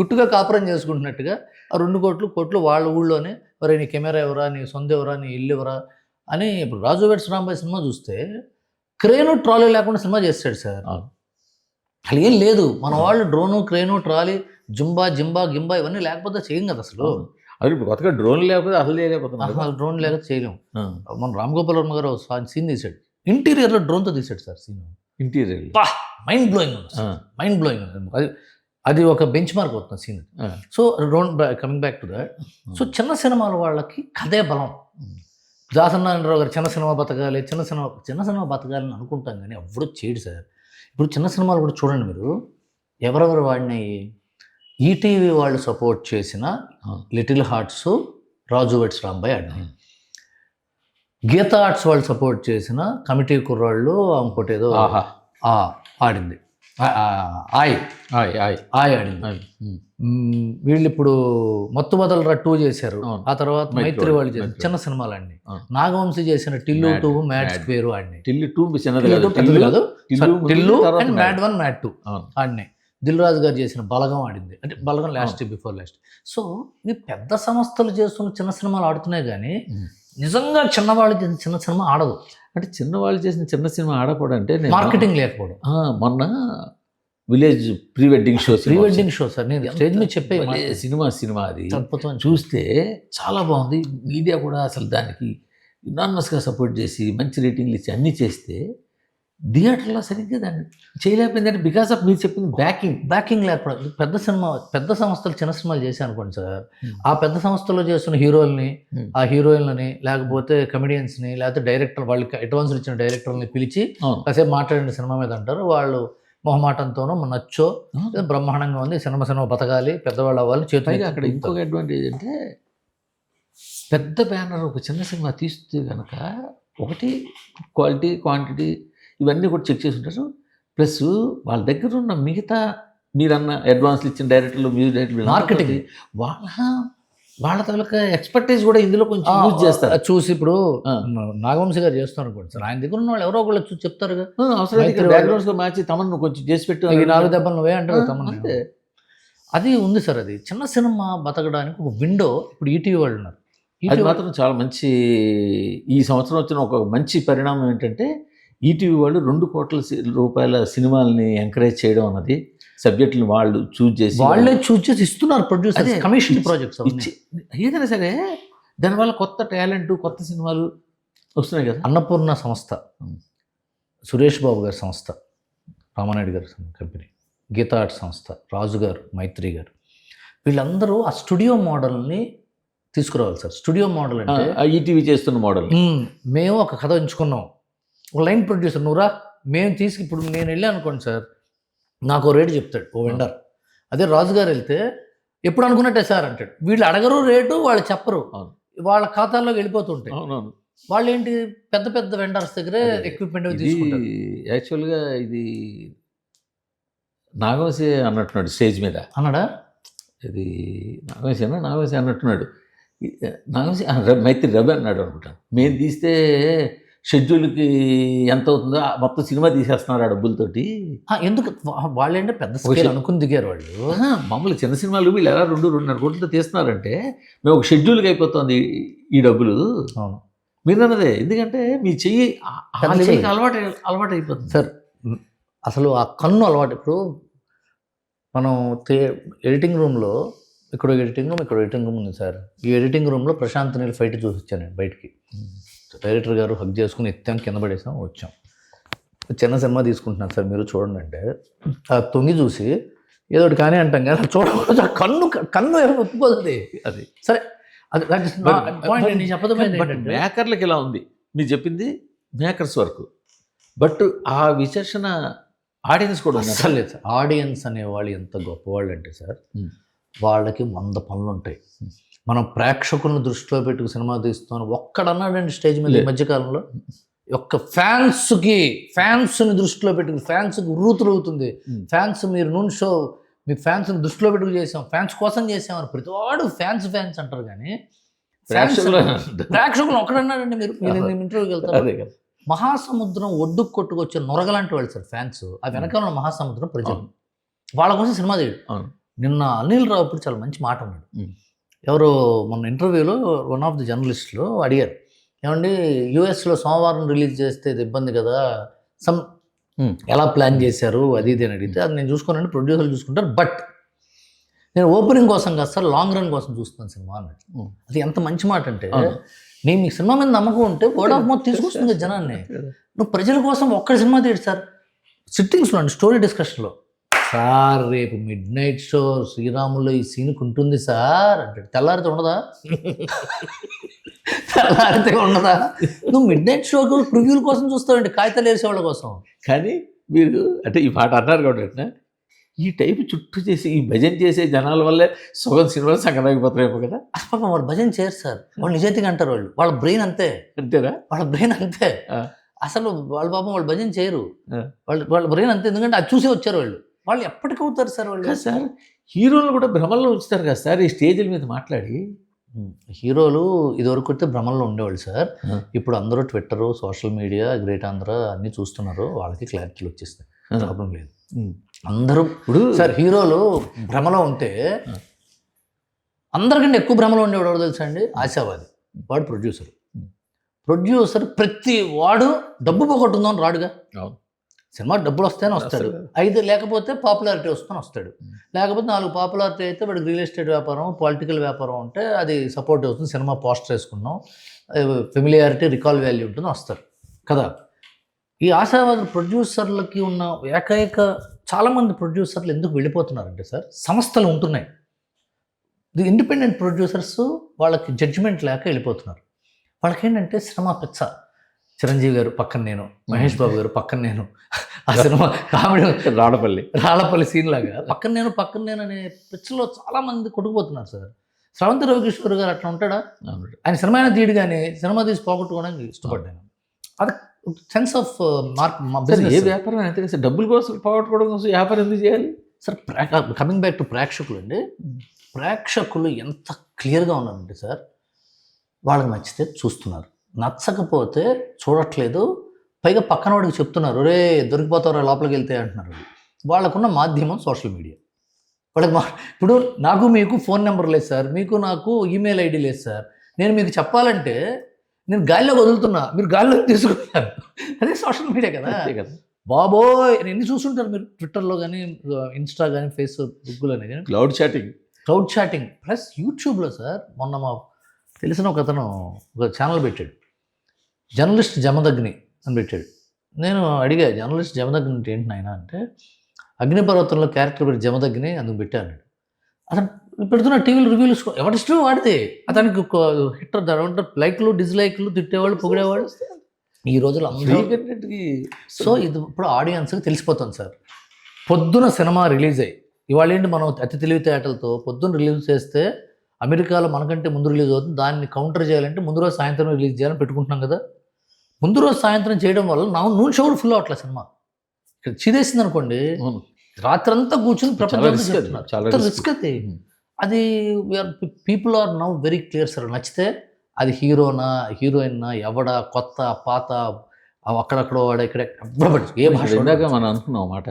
గుట్టుగా కాపురం చేసుకుంటున్నట్టుగా ఆ 2 కోట్లు వాళ్ళ ఊళ్ళోనే మరి నీ కెమెరా ఎవరా, నీ సొంత ఎవరా, నీ ఇల్లు ఎవరా అని. ఇప్పుడు రాజు వెడ్స్ రాంబాయ్ సినిమా చూస్తే క్రేను ట్రాలీ లేకుండా సినిమా చేస్తాడు సార్. అసలు ఏం లేదు, మన వాళ్ళు డ్రోను, క్రేను, ట్రాలీ, జింబా గింబా ఇవన్నీ లేకపోతే చేయం కదా అసలు. అది ఇప్పుడు కొత్తగా డ్రోన్ లేకపోతే అసలు చేయలేకపోతున్నాం. అసలు డ్రోన్ లేకపోతే చేయలేము. మన రామ్ గోపాల్ వర్మ గారు సీన్ తీశాడు, ఇంటీరియర్లో డ్రోన్తో తీశాడు sir scene. Interior mind blowing అది ఒక బెంచ్ మార్క్ అవుతుంది scene. So coming back to that, so చిన్న సినిమాల వాళ్ళకి కథే బలం. దాసనారాయణరావు గారు చిన్న సినిమా బతకాలి అని అనుకుంటాం కానీ ఎవరు చేయడు సార్. ఇప్పుడు చిన్న సినిమాలు కూడా చూడండి మీరు, ఎవరెవరు వాడినాయి. ఈటీవీ వాళ్ళు సపోర్ట్ చేసిన లిటిల్ హార్ట్స్ రాజు వెడ్స్ రాంబాయ్ ఆడినాయి. గీతా ఆర్ట్స్ వాళ్ళు సపోర్ట్ చేసిన కమిటీ కుర్రాళ్ళు ఇంకోటి ఏదో ఆడింది, ఆయ్ ఆడింది. వీళ్ళు ఇప్పుడు మొత్తం బదలరా 2 చేశారు. ఆ తర్వాత మైత్రి వాళ్ళు చేశారు చిన్న సినిమాలు అండి. నాగవంశీ చేసిన టిల్లు 2 మ్యాడ్ స్క్వేర్ ఆడినాయి. టిల్లు అండ్ మ్యాడ్ 1 మ్యాడ్ 2 ఆడినాయి. దిల్ రాజు గారు చేసిన బలగం ఆడింది, అంటే బలగం బిఫోర్ లాస్ట్. సో ఇది పెద్ద సంస్థలు చేస్తున్న చిన్న సినిమాలు ఆడుతున్నాయి కానీ నిజంగా చిన్నవాళ్ళు చేసిన చిన్న సినిమా ఆడదు. అంటే చిన్నవాళ్ళు చేసిన చిన్న సినిమా ఆడకపోవడం అంటే మార్కెటింగ్ లేకపోవడం. మొన్న village pre wedding show sir, నేను స్టేజ్ మీద చెప్పే సినిమా అది అద్భుతం. చూస్తే చాలా బాగుంది. మీడియా కూడా అసలు దానికి యునానిమస్గా సపోర్ట్ చేసి మంచి రేటింగ్లు ఇచ్చి అన్నీ చేస్తే థియేటర్లో సరిగ్గా దాన్ని చేయలేకపోయిందంటే బికాస్ ఆఫ్ మీరు చెప్పింది బ్యాకింగ్ లేకపోవడం. పెద్ద సంస్థలు చిన్న సినిమాలు చేశాను అనుకోండి సార్, ఆ పెద్ద సంస్థలో చేస్తున్న హీరోల్ని, ఆ హీరోయిన్లని, లేకపోతే కమెడియన్స్ని, లేకపోతే డైరెక్టర్ వాళ్ళకి అడ్వాన్స్ ఇచ్చిన డైరెక్టర్ని పిలిచి కాసేపు మాట్లాడిన సినిమా మీద అంటారు. వాళ్ళు మొహమాటంతోనో నచ్చో బ్రహ్మాండంగా ఉంది, సినిమా బతకాలి, పెద్దవాళ్ళు అవ్వాలి చేతులు. అక్కడ ఇంకొక అడ్వాంటేజ్ అంటే పెద్ద బ్యానర్ ఒక చిన్న సినిమా తీస్తే కనుక ఒకటి క్వాలిటీ క్వాంటిటీ ఇవన్నీ కూడా చెక్ చేసి ఉంటారు. ప్లస్ వాళ్ళ దగ్గర ఉన్న మిగతా మీరన్న అడ్వాన్స్లు ఇచ్చిన డైరెక్టర్లు, మ్యూజిక్ డైరెక్టర్లు, మార్కెటింగ్ వాళ్ళ తాలూకా ఎక్స్పర్టైజ్ కూడా ఇందులో కొంచెం యూజ్ చేస్తారు. చూసి ఇప్పుడు నాగవంశీ గారు చేస్తున్నారు అనుకోండి సార్, ఆయన దగ్గర ఉన్న వాళ్ళు ఎవరో ఒకళ్ళు చూసి చెప్తారు కదా, అవసరం బ్యాక్గ్రౌండ్స్లో మార్చి తమను కొంచెం చేసి పెట్టు, 4 దెబ్బలు నువ్వే అంటారు తమను. అది ఉంది సార్. అది చిన్న సినిమా బతకడానికి ఒక విండో ఇప్పుడు ఈటీవీ వాళ్ళు ఉన్నారు. అది మాత్రం చాలా మంచి, ఈ సంవత్సరం వచ్చిన ఒక మంచి పరిణామం ఏంటంటే ఈటీవీ వాళ్ళు 2 కోట్ల రూపాయల సినిమాలని ఎంకరేజ్ చేయడం అన్నది, సబ్జెక్టులను వాళ్ళే చూజ్ చేసి ఇస్తున్నారు. ప్రొడ్యూసర్ కమిషన్ ప్రాజెక్ట్స్ ఇచ్చి ఏదైనా సరే దానివల్ల కొత్త టాలెంట్, కొత్త సినిమాలు వస్తున్నాయి కదా. అన్నపూర్ణ సంస్థ, సురేష్ బాబు గారి సంస్థ, రామానాయుడు గారి కంపెనీ, గీతా ఆర్ట్ సంస్థ, రాజు గారు, మైత్రి గారు, వీళ్ళందరూ ఆ స్టూడియో మోడల్ని తీసుకురావాలి సార్. స్టూడియో మోడల్ అంటే ఈటీవీ చేస్తున్న మోడల్. మేము ఒక కథ ఎంచుకున్నాం, ఒక లైన్ ప్రొడ్యూసర్ నువ్వురా, మేము ఇప్పుడు నేను వెళ్ళాను అనుకోండి సార్, నాకు రేటు చెప్తాడు ఓ వెండర్. అదే రాజుగారు వెళ్తే ఎప్పుడు అనుకున్నట్టే సార్ అంటాడు. వీళ్ళు అడగరు రేటు, వాళ్ళు చెప్పరు, వాళ్ళ ఖాతాల్లోకి వెళ్ళిపోతుంటాయి. వాళ్ళు ఏంటి పెద్ద వెండర్స్ దగ్గరే ఎక్విప్మెంట్ తీసుకుంటారు. యాక్చువల్గా ఇది నాగవంశీ అన్నట్టున్నాడు స్టేజ్ మీద. అన్నాడా? ఇది నాగవంశీ అన్నట్టున్నాడు. నాగవంశీ మైత్రి రవి అన్నాడు అనుకుంటాను. మేము తీస్తే షెడ్యూల్కి ఎంత అవుతుందో మొత్తం సినిమా తీసేస్తున్నారు ఆ డబ్బులతోటి. ఎందుకు వాళ్ళేంటే పెద్ద స్కేల్ అనుకుని దిగారు వాళ్ళు. మామూలు చిన్న సినిమాలు వీళ్ళు ఎలా 2-2.5 కోట్లతో తీస్తున్నారంటే మేము ఒక షెడ్యూల్కి అయిపోతుంది ఈ డబ్బులు. మీరు అన్నదే, ఎందుకంటే మీ చెయ్యి అలవాటు అయిపోతుంది సార్. అసలు ఆ కన్ను అలవాటు. ఇప్పుడు మనం ఎడిటింగ్ రూమ్లో ఇక్కడ ఎడిటింగ్ రూమ్ ఉంది సార్. ఈ ఎడిటింగ్ రూమ్లో ప్రశాంత్ నీళ్ళు ఫైట్ చూసిచ్చాను నేను బయటికి. డైరెక్టర్ గారు హక్ చేసుకుని ఎత్తాం, కింద పడేసాం, వచ్చాం. చిన్న సినిమా తీసుకుంటున్నాను సార్ మీరు చూడండి అంటే ఆ తొంగి చూసి ఏదో ఒకటి కానీ అంటాం కదా, చూడకూడదు. ఆ కన్ను ఏమో ఒప్పుకోదు. అది సరే, అది మేకర్లకి ఇలా ఉంది మీరు చెప్పింది, మేకర్స్ వరకు. బట్ ఆ విచక్షణ ఆడియన్స్ కూడా అసలు లేదు సార్. ఆడియన్స్ అనేవాళ్ళు ఎంత గొప్పవాళ్ళు అంటే సార్, వాళ్ళకి 100 పనులు ఉంటాయి. మనం ప్రేక్షకులను దృష్టిలో పెట్టుకు సినిమా తీస్తాను ఒక్కడన్నాడండి స్టేజ్ మీద ఈ మధ్యకాలంలో. ఒక్క ఫ్యాన్స్ని దృష్టిలో పెట్టుకుని, ఫ్యాన్స్కి ఉర్రూతులవుతుంది. ఫ్యాన్స్ మీరు నూనె షో మీ ఫ్యాన్స్ని దృష్టిలో పెట్టుకు చేసాం, ఫ్యాన్స్ కోసం చేసామని ప్రతివాడు ఫ్యాన్స్ అంటారు. కానీ ప్రేక్షకులు ఒక్కడన్నాడండి. మీరు ఇంటర్వ్యూకి వెళ్తారు, మహాసముద్రం ఒడ్డుకు కొట్టుకొచ్చే నొరగలాంటి వాళ్ళు సార్ ఫ్యాన్స్. ఆ వెనకాల ఉన్న మహాసముద్రం ప్రజలు. వాళ్ళ కోసం సినిమా తీయడు. నిన్న అనిల్ రావుపూడి చాలా మంచి మాట అన్నాడు. ఎవరో మొన్న ఇంటర్వ్యూలో వన్ ఆఫ్ ది జర్నలిస్టులు అడిగారు, ఏమండి యూఎస్లో సోమవారం రిలీజ్ చేస్తే ఇది ఇబ్బంది కదా, సమ్ ఎలా ప్లాన్ చేశారు అది ఇది అని అడిగితే, అది నేను చూసుకోనండి, ప్రొడ్యూసర్లు చూసుకుంటారు, బట్ నేను ఓపెనింగ్ కోసం కాదు సార్, లాంగ్ రన్ కోసం చూస్తున్నాను సినిమా అన్నాడు. అది ఎంత మంచి మాట అంటే, నేను మీకు సినిమా మీద నమ్మకం ఉంటే వర్డ్ ఆఫ్ మౌత్ తీసుకొస్తుంది జనాన్ని. నువ్వు ప్రజల కోసం ఒక్కడి సినిమా తీయడు సార్, సిట్టింగ్స్లో అండి, స్టోరీ డిస్కషన్లో, సార్ రేపు మిడ్ నైట్ షో శ్రీరాములో ఈ సీన్కి ఉంటుంది సార్ అంటాడు. తెల్లారితే ఉండదా? తెల్లారితే ఉండదా? నువ్వు మిడ్ నైట్ షోకు ప్రివ్యూల కోసం చూస్తావండి, కాగితాలు వేసేవాళ్ళ కోసం. కానీ మీరు అంటే ఈ మాట అన్నారు కాబట్టి ఈ టైపు చుట్టూ చేసి ఈ భజన చేసే జనాల వల్లే సగం సినిమాలు సంగమైపోతారేమో కదా. అసలు వాళ్ళు భజన చేయరు సార్, వాళ్ళు నిజాయితీగా అంటారు. వాళ్ళ బ్రెయిన్ అంతే. అంతేనా? వాళ్ళ బ్రెయిన్ అంతే. అసలు వాళ్ళ పాపం వాళ్ళు భజన చేయరు, వాళ్ళ బ్రెయిన్ అంతే. ఎందుకంటే అది చూసే వచ్చారు వాళ్ళు ఎప్పటికవుతారు సార్ వాళ్ళు. సార్ హీరోలు కూడా భ్రమల్లో ఉంచుతారు కదా సార్ ఈ స్టేజ్ల మీద మాట్లాడి. హీరోలు ఇదివరకు అయితే భ్రమంలో ఉండేవాళ్ళు సార్. ఇప్పుడు అందరూ Twitter, social media, great Andhra అన్నీ చూస్తున్నారు, వాళ్ళకి క్లారిటీలు వచ్చేస్తాయి, ప్రాబ్లం లేదు. అందరూ ఇప్పుడు సార్ హీరోలు భ్రమలో ఉంటే అందరికంటే ఎక్కువ భ్రమలో ఉండేవాడు ఎవరు తెలుసా అండి? ఆశావాది. వాడు ప్రొడ్యూసర్ ప్రతి వాడు డబ్బు పోగొట్టుందని రాడుగా. సినిమా డబ్బులు వస్తేనే వస్తాడు, అయితే లేకపోతే పాపులారిటీ వస్తూనే వస్తాడు. లేకపోతే 4 పాపులారిటీ అయితే వాడికి రియల్ ఎస్టేట్ వ్యాపారం, పొలిటికల్ వ్యాపారం ఉంటే అది సపోర్ట్ అవుతుంది, సినిమా పోస్టర్ వేసుకున్నాం, ఫెమిలియారిటీ, రికాల్ వాల్యూ ఉంటుంది, వస్తారు కదా. ఈ ఆశావాద ప్రొడ్యూసర్లకి ఉన్న ఏకైక చాలామంది ప్రొడ్యూసర్లు ఎందుకు వెళ్ళిపోతున్నారంటే సార్, సంస్థలు ఉంటున్నాయి, ది ఇండిపెండెంట్ ప్రొడ్యూసర్స్ వాళ్ళకి జడ్జిమెంట్ లేక వెళ్ళిపోతున్నారు. వాళ్ళకి ఏంటంటే సినిమా పిచ్చ. చిరంజీవి గారు పక్కన నేను, మహేష్ బాబు గారు పక్కన నేను, ఆ సినిమా కామెడీ రాళ్ళపల్లి సీన్ లాగా పక్కన నేను అనే పిచ్చలో చాలామంది కొట్టుకుపోతున్నారు సార్. శ్రవంతి రవికిషోర్ గారు అట్లా ఉంటాడా? ఆయన సినిమా అయినా తీయడు, కానీ సినిమా తీసి పోగొట్టుకోవడానికి ఇష్టపడ్డాను. అది సెన్స్ ఆఫ్ ఏ వ్యాపారం అయితే సార్, డబ్బుల కోసం పోగొట్టుకోవడం కోసం వ్యాపారం ఎందుకు చేయాలి సార్? కమింగ్ బ్యాక్ టు ప్రేక్షకులు అండి, ప్రేక్షకులు ఎంత క్లియర్గా ఉన్నారంటే సార్, వాళ్ళకి నచ్చితే చూస్తున్నారు, నచ్చకపోతే చూడట్లేదు, పైగా పక్కన వాడికి చెప్తున్నారు, రే దొరికిపోతారా లోపలికి వెళ్తే అంటున్నారు. వాళ్ళకున్న మాధ్యమం సోషల్ మీడియా. వాళ్ళకి ఇప్పుడు నాకు మీకు ఫోన్ నెంబర్ లేదు సార్, మీకు నాకు ఈమెయిల్ ఐడి లేదు సార్. నేను మీకు చెప్పాలంటే నేను గాలిలో వదులుతున్నా, మీరు గాలిలో తీసుకుంటారు, అదే సోషల్ మీడియా కదా. బాబోయ్ ఎన్ని చూస్తుంటారు మీరు ట్విట్టర్లో కానీ, ఇన్స్టా కానీ, ఫేస్బుక్లో కానీ, క్లౌడ్ చాటింగ్ ప్లస్ యూట్యూబ్లో సార్. మొన్న మా తెలిసిన ఒక అతను ఒక ఛానల్ పెట్టాడు, జర్నలిస్ట్ జమదగ్ని అని పెట్టాడు. నేను అడిగా, జర్నలిస్ట్ జమదగ్ని అంటే ఏంటి నాయన అంటే, అగ్నిపర్వతంలో క్యారెక్టర్ పేరు జమదగ్ని, అందుకు పెట్టాను. అతను పెడుతున్న టీవీలు రివ్యూలు ఎవరిష్టం వాడితే, అతనికి హిట్టర్ లైక్లు, డిస్లైక్లు, తిట్టేవాళ్ళు, పొగిడేవాళ్ళు ఈ రోజులు అందరూ. సో ఇది ఇప్పుడు ఆడియన్స్కి తెలిసిపోతుంది సార్. పొద్దున సినిమా రిలీజ్ అయ్యి, ఇవాళ ఏంటి మనం అతి తెలివితేటలతో పొద్దున్న రిలీజ్ చేస్తే అమెరికాలో మనకంటే ముందు రిలీజ్ అవుతుంది, దాన్ని కౌంటర్ చేయాలంటే ముందు రోజు సాయంత్రం రిలీజ్ చేయాలని పెట్టుకుంటున్నాం కదా. ముందు రోజు సాయంత్రం చేయడం వల్ల నూనె షోలు ఫుల్ అవట్లేదు సినిమా. ఇక్కడ చీదేసింది అనుకోండి, రాత్రంతా కూర్చొని ప్రపంచం రిస్క్ అది. అది people are now very clear sir. నచ్చితే అది హీరోనా, హీరోయిన్నా, ఎవడ, కొత్త, పాత, అక్కడక్కడ వాడ, ఇక్కడ ఏ భాష. ఇందాక మనం అనుకున్నాం మాట,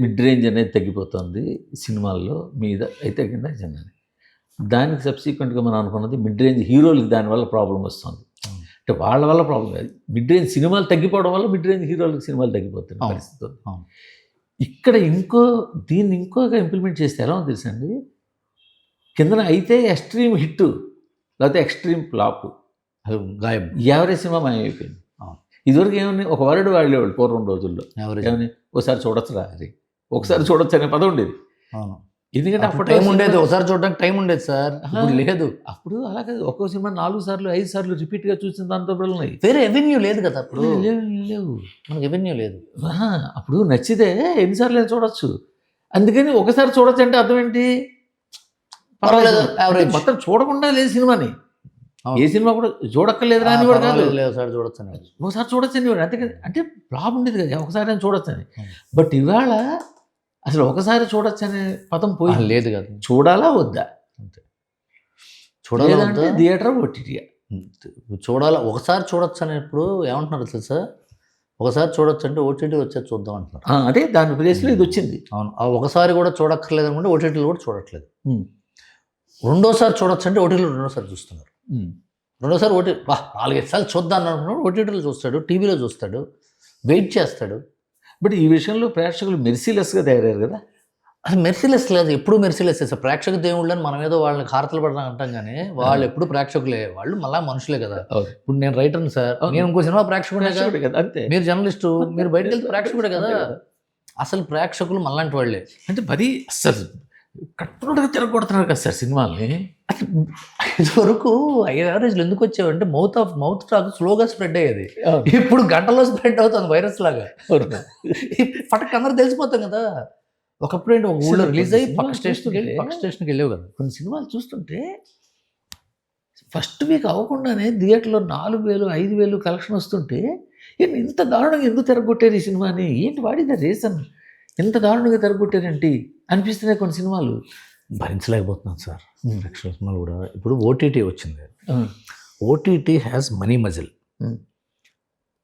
మిడ్ రేంజ్ అనేది తగ్గిపోతుంది సినిమాల్లో మీద అయితే కింద జనాన్ని. దానికి సబ్సిక్వెంట్గా మనం అనుకున్నది మిడ్ రేంజ్ హీరోలకి దానివల్ల ప్రాబ్లం వస్తుంది. అంటే వాళ్ళ వల్ల ప్రాబ్లం కాదు, మిడ్ రేంజ్ సినిమాలు తగ్గిపోవడం వల్ల మిడ్ రేంజ్ హీరోలకి సినిమాలు తగ్గిపోతున్న పరిస్థితి. ఇక్కడ దీన్ని ఇంకోగా ఇంప్లిమెంట్ చేస్తే ఎలా ఉంది తెలుసండి, కిందన అయితే ఎక్స్ట్రీమ్ హిట్, లేకపోతే ఎక్స్ట్రీమ్ ఫ్లాప్, గాయం, యావరేజ్ సినిమా మాయమైపోయింది. ఇదివరకు ఏమని ఒక వర్డ్ వాడేవాళ్ళు పూర్వం రోజుల్లో, ఏమని ఒకసారి చూడొచ్చురా, అది ఒకసారి చూడొచ్చు అనే పదం ఉండేది. ఎందుకంటే అప్పుడు టైం ఉండేది, ఒకసారి చూడడానికి టైం ఉండేది సార్, లేదు. అప్పుడు అలాగే ఒక్కో సినిమా 4 సార్లు 5 సార్లు రిపీట్గా చూసిన దాంతో ఉన్నాయి. వేరే ఎవెన్యూ లేదు కదా అప్పుడు, లేవు మనకి ఎవెన్యూ లేదు. అప్పుడు నచ్చితే ఎన్నిసార్లు చూడొచ్చు, అందుకని ఒకసారి చూడొచ్చు అంటే అర్థం ఏంటి, మొత్తం చూడకుండా లేదు సినిమాని. ఏ సినిమా కూడా చూడక్కర్లేదురా అని కూడా కాదు, ఒకసారి చూడొచ్చు, ఒకసారి చూడొచ్చు అని కూడా. అంతేకాదు అంటే ప్రాబ్లం ఉండేది కదా, ఒకసారి అని చూడొచ్చు అని. బట్ ఇవాళ అసలు ఒకసారి చూడొచ్చు అనే పదం పోయి లేదు కదా. చూడాలా వద్దా, అంతే. చూడాలంటే థియేటర్ ఓటీటీ చూడాలి, ఒకసారి చూడొచ్చు అనేప్పుడు ఏమంటున్నారు తెలుసా, ఒకసారి చూడొచ్చు అంటే ఓటీటీ వచ్చేది చూద్దాం అంటున్నారు. అదే దాని ప్లేస్లో ఇది వచ్చింది. అవును, ఆ ఒకసారి కూడా చూడక్కర్లేదు అనుకుంటే ఓటీటీలు కూడా చూడట్లేదు. ఉమ్. రెండోసారి చూడొచ్చు అంటే ఓటీటీలో రెండోసారి చూస్తున్నారు. ఉమ్. రెండోసారి 4-5 సార్లు చూద్దాం అనుకున్నాడు, ఓటీటీలో చూస్తాడు, టీవీలో చూస్తాడు, వెయిట్ చేస్తాడు. బట్ ఈ విషయంలో ప్రేక్షకులు మెర్సీలెస్గా తయారయ్యారు కదా. అసలు మెర్సీలెస్ లేదు, ఎప్పుడు మెర్సీలెస్ చేస్తారు. ప్రేక్షక దేవుళ్ళని మనం ఏదో వాళ్ళని హారతలు పడడం అంటాం కానీ వాళ్ళు ఎప్పుడు ప్రేక్షకులే, వాళ్ళు మళ్ళీ మనుషులే కదా. ఇప్పుడు నేను రైటర్ని సార్, నేను ఇంకో సినిమా ప్రేక్షకుడే కదా. అంతే. మీరు జర్నలిస్టు, మీరు బయటకు వెళ్తే ప్రేక్షకుడే కదా. అసలు ప్రేక్షకులు మళ్ళంటి వాళ్ళే. అంటే మరీ అసలు కట్టుగా తిరగొడుతున్నారు కదా సార్ సినిమాల్ని. అసలు ఇదివరకు యావరేజ్లు ఎందుకు వచ్చేవంటే మౌత్ టాక్ స్లోగా స్ప్రెడ్ అయ్యేది. ఇప్పుడు గంటలో స్ప్రెడ్ అవుతుంది వైరస్ లాగా. పటక్ అందరూ తెలిసిపోతాం కదా. ఒకప్పుడు ఏంటి, ఒక ఊళ్ళో రిలీజ్ అయ్యి పక్క స్టేషన్కి వెళ్ళేవి కదా. కొన్ని సినిమాలు చూస్తుంటే ఫస్ట్ వీక్ అవ్వకుండానే థియేటర్లో 4,000 5,000 కలెక్షన్ వస్తుంటే ఇంత దారుణంగా ఎందుకు తిరగొట్టారు ఈ సినిమాని, ఏంటి వాడిన రీజన్, ఇంత దారుణంగా తిరగొట్టారేంటి అనిపిస్తున్నాయి కొన్ని సినిమాలు. భరించలేకపోతున్నాను సార్ లక్షల సినిమాలు కూడా. ఇప్పుడు ఓటీటీ వచ్చింది. OTT has money muscle.